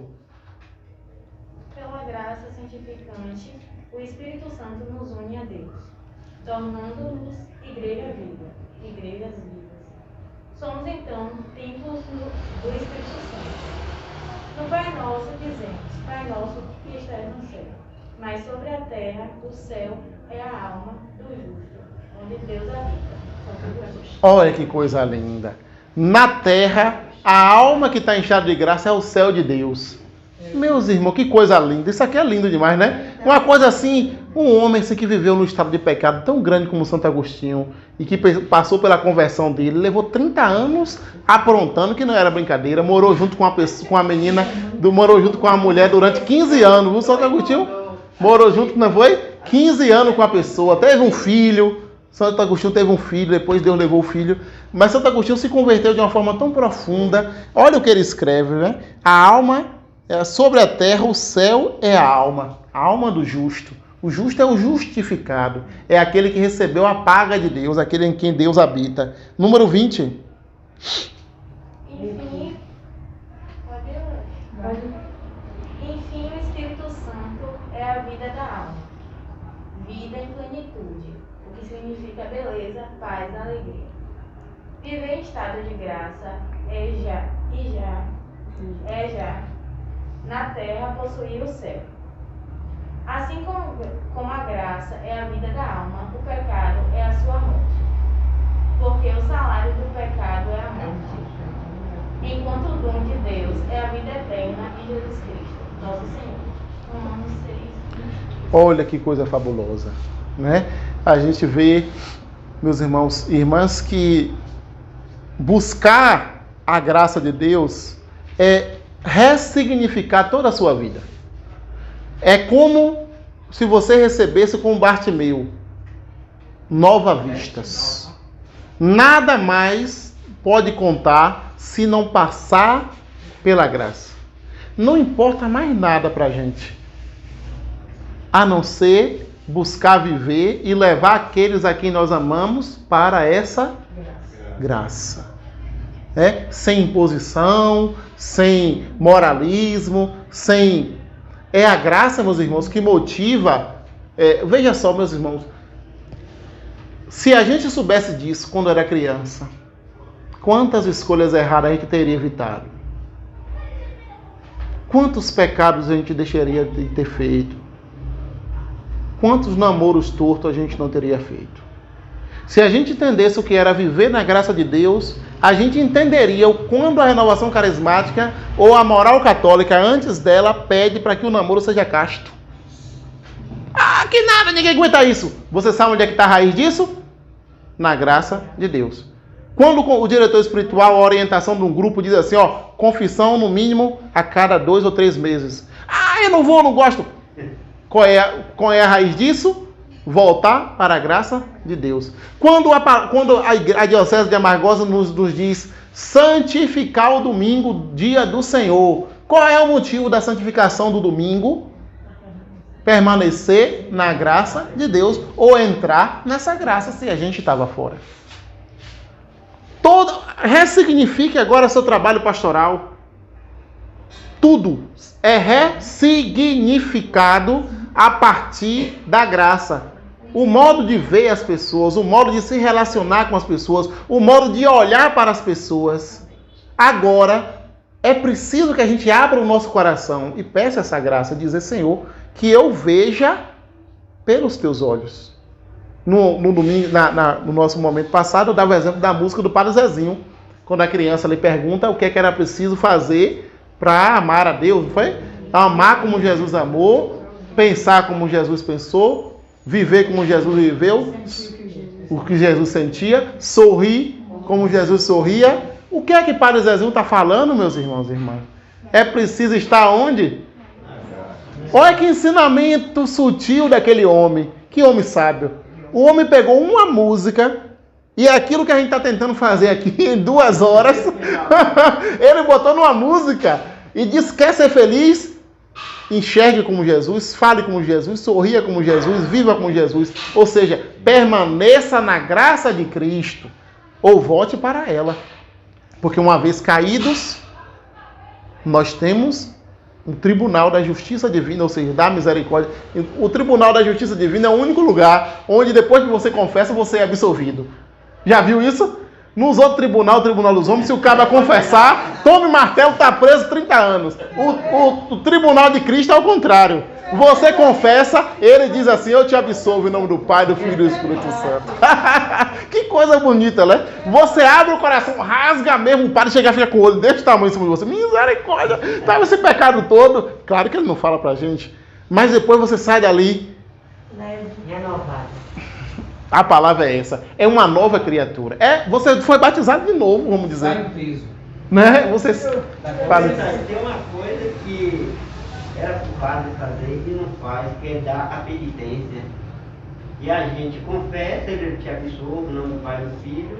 [SPEAKER 6] Pela graça santificante, o Espírito Santo nos une a Deus, tornando-nos igrejas vivas. Somos então templos do Espírito Santo. No Pai Nosso dizemos, Pai Nosso que estás no céu, mas sobre a terra o céu é a alma do justo, onde Deus habita.
[SPEAKER 1] Olha que coisa linda. Na terra, a alma que está em estado de graça é o céu de Deus. Meus irmãos, que coisa linda. Isso aqui é lindo demais, né? Uma coisa assim, um homem assim, que viveu num estado de pecado tão grande como Santo Agostinho e que passou pela conversão dele, levou 30 anos aprontando, que não era brincadeira, morou junto com a menina, morou junto com a mulher durante 15 anos, viu, Santo Agostinho? Morou junto, não foi? 15 anos com a pessoa, teve um filho. Santo Agostinho teve um filho, depois Deus levou o filho. Mas Santo Agostinho se converteu de uma forma tão profunda. Olha o que ele escreve, né? A alma, sobre a terra, o céu é a alma do justo. O justo é o justificado. É aquele que recebeu a paga de Deus, aquele em quem Deus habita. Número 20.
[SPEAKER 6] Enfim, o Espírito Santo é a vida da alma. Vida em plenitude, o que significa beleza, paz e alegria. Viver em estado de graça é já na terra possuir o céu. Assim como a graça é a vida da alma, o pecado é a sua morte. Porque o salário do pecado é a morte, enquanto o dom de Deus é a vida eterna em Jesus Cristo, nosso Senhor. Romanos 6.
[SPEAKER 1] Olha que coisa fabulosa, né? A gente vê, meus irmãos e irmãs, que buscar a graça de Deus é ressignificar toda a sua vida. É como se você recebesse com Bartimeu nova vistas. Nada mais pode contar se não passar pela graça. Não importa mais nada para a gente, a não ser buscar viver e levar aqueles a quem nós amamos para essa graça. Sem imposição, sem moralismo, sem... É a graça, meus irmãos, que motiva... Veja só, meus irmãos, se a gente soubesse disso quando era criança, quantas escolhas erradas a gente teria evitado? Quantos pecados a gente deixaria de ter feito? Quantos namoros tortos a gente não teria feito? Se a gente entendesse o que era viver na graça de Deus, a gente entenderia o quando a renovação carismática ou a moral católica, antes dela, pede para que o namoro seja casto. Ah, que nada, ninguém aguenta isso. Você sabe onde é que está a raiz disso? Na graça de Deus. Quando o diretor espiritual, a orientação de um grupo diz assim, confissão no mínimo a cada 2 ou 3 meses. Ah, eu não vou, não gosto. Qual é a raiz disso? Voltar para a graça de Deus. Quando a Diocese de Amargosa nos diz santificar o domingo, dia do Senhor. Qual é o motivo da santificação do domingo? Permanecer na graça de Deus ou entrar nessa graça se a gente estava fora. Ressignifique agora seu trabalho pastoral. Tudo é ressignificado a partir da graça. O modo de ver as pessoas, o modo de se relacionar com as pessoas, o modo de olhar para as pessoas. Agora, é preciso que a gente abra o nosso coração e peça essa graça, dizer, Senhor, que eu veja pelos teus olhos. No domingo, no nosso momento passado, eu dava o exemplo da música do Padre Zezinho, quando a criança lhe pergunta o que era preciso fazer para amar a Deus, não foi? Amar como Jesus amou, pensar como Jesus pensou, viver como Jesus viveu, o que Jesus sentia, sorrir como Jesus sorria. O que é que Padre Zezinho está falando, meus irmãos e irmãs? É preciso estar onde? Olha que ensinamento sutil daquele homem. Que homem sábio. O homem pegou uma música e aquilo que a gente está tentando fazer aqui em 2 horas, ele botou numa música e disse: quer ser feliz? Enxergue como Jesus, fale como Jesus, sorria como Jesus, viva como Jesus. Ou seja, permaneça na graça de Cristo ou volte para ela. Porque uma vez caídos, nós temos um tribunal da justiça divina, ou seja, da misericórdia. O tribunal da justiça divina é o único lugar onde depois que você confessa, você é absolvido. Já viu isso? Nos outros tribunal, o tribunal dos homens, se o cara confessar, tome martelo, está preso 30 anos. O tribunal de Cristo é o contrário. Você confessa, ele diz assim: eu te absolvo em nome do Pai, do Filho e do Espírito Santo. Que coisa bonita, né? Você abre o coração, rasga mesmo, o padre chega e fica com o olho desse tamanho em cima de você. Misericórdia, estava esse pecado todo. Claro que ele não fala pra gente, mas depois você sai dali
[SPEAKER 5] renovado.
[SPEAKER 1] A palavra é essa, é uma nova criatura. Você foi batizado de novo, vamos dizer.
[SPEAKER 9] Sai o peso.
[SPEAKER 1] Né? Você faz.
[SPEAKER 7] Tem uma coisa que era para o padre fazer e não faz, que é dar a penitência. E a gente confessa, ele te absolve, em nome do Pai e do Filho.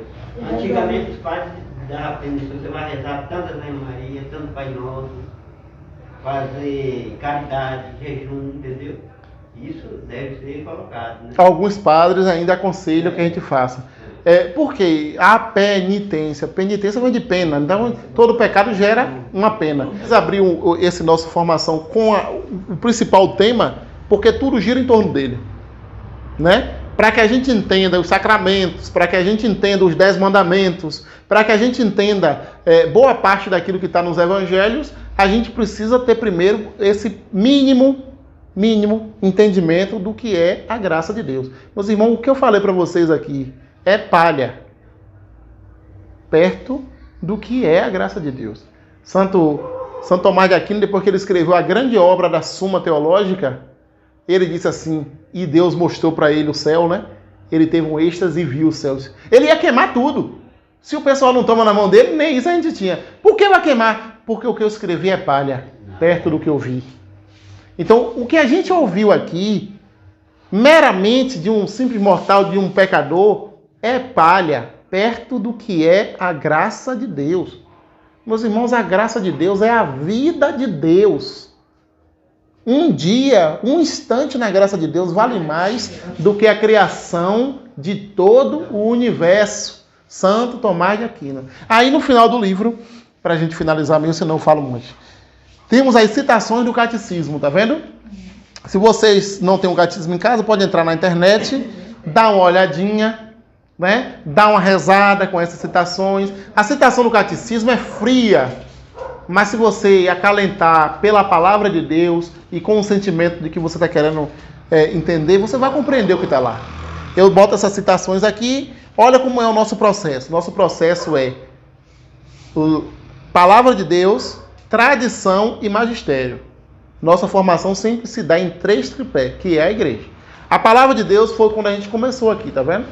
[SPEAKER 7] Antigamente os padres davam a penitência, você vai rezar tantas Ave Maria, tanto Pai Nosso, fazer caridade, jejum, entendeu? Isso deve ser colocado, né?
[SPEAKER 1] Alguns padres ainda aconselham que a gente faça. Por quê? A penitência. Penitência vem de pena. Então, todo pecado gera uma pena. Vamos abrir esse nossa formação com o principal tema, porque tudo gira em torno dele. Né? Para que a gente entenda os sacramentos, para que a gente entenda os 10 mandamentos, para que a gente entenda boa parte daquilo que está nos evangelhos, a gente precisa ter primeiro esse mínimo entendimento do que é a graça de Deus. Meus irmãos, o que eu falei para vocês aqui é palha perto do que é a graça de Deus. Santo Tomás de Aquino, depois que ele escreveu a grande obra da Suma Teológica, ele disse assim, e Deus mostrou para ele o céu, né? Ele teve um êxtase e viu os céus. Ele ia queimar tudo. Se o pessoal não toma na mão dele, nem isso a gente tinha. Por que vai queimar? Porque o que eu escrevi é palha, perto do que eu vi. Então, o que a gente ouviu aqui, meramente de um simples mortal, de um pecador, é palha, perto do que é a graça de Deus. Meus irmãos, a graça de Deus é a vida de Deus. Um dia, um instante na graça de Deus vale mais do que a criação de todo o universo. Santo Tomás de Aquino. Aí no final do livro, para a gente finalizar mesmo, senão eu falo muito, temos as citações do catecismo, tá vendo? Se vocês não têm um catecismo em casa, pode entrar na internet, dar uma olhadinha, né? Dar uma rezada com essas citações. A citação do catecismo é fria, mas se você acalentar pela palavra de Deus e com o sentimento de que você está querendo entender, você vai compreender o que está lá. Eu boto essas citações aqui, olha como é o nosso processo. Nosso processo é palavra de Deus, tradição e magistério. Nossa formação sempre se dá em 3 tripés, que é a igreja. A palavra de Deus foi quando a gente começou aqui, tá vendo?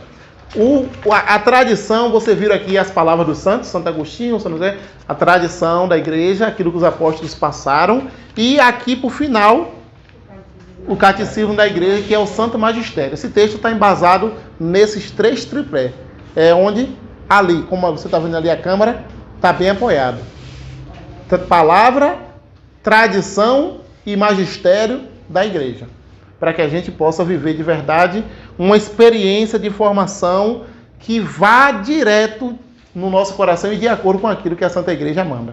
[SPEAKER 1] A tradição, você viu aqui as palavras dos santos, Santo Agostinho, São José, a tradição da igreja, aquilo que os apóstolos passaram. E aqui, por final, o catecismo da igreja, que é o Santo Magistério. Esse texto está embasado nesses 3 tripés. É onde, ali, como você está vendo ali a câmera, está bem apoiado. Palavra, tradição e magistério da igreja. Para que a gente possa viver de verdade uma experiência de formação que vá direto no nosso coração e de acordo com aquilo que a Santa Igreja manda.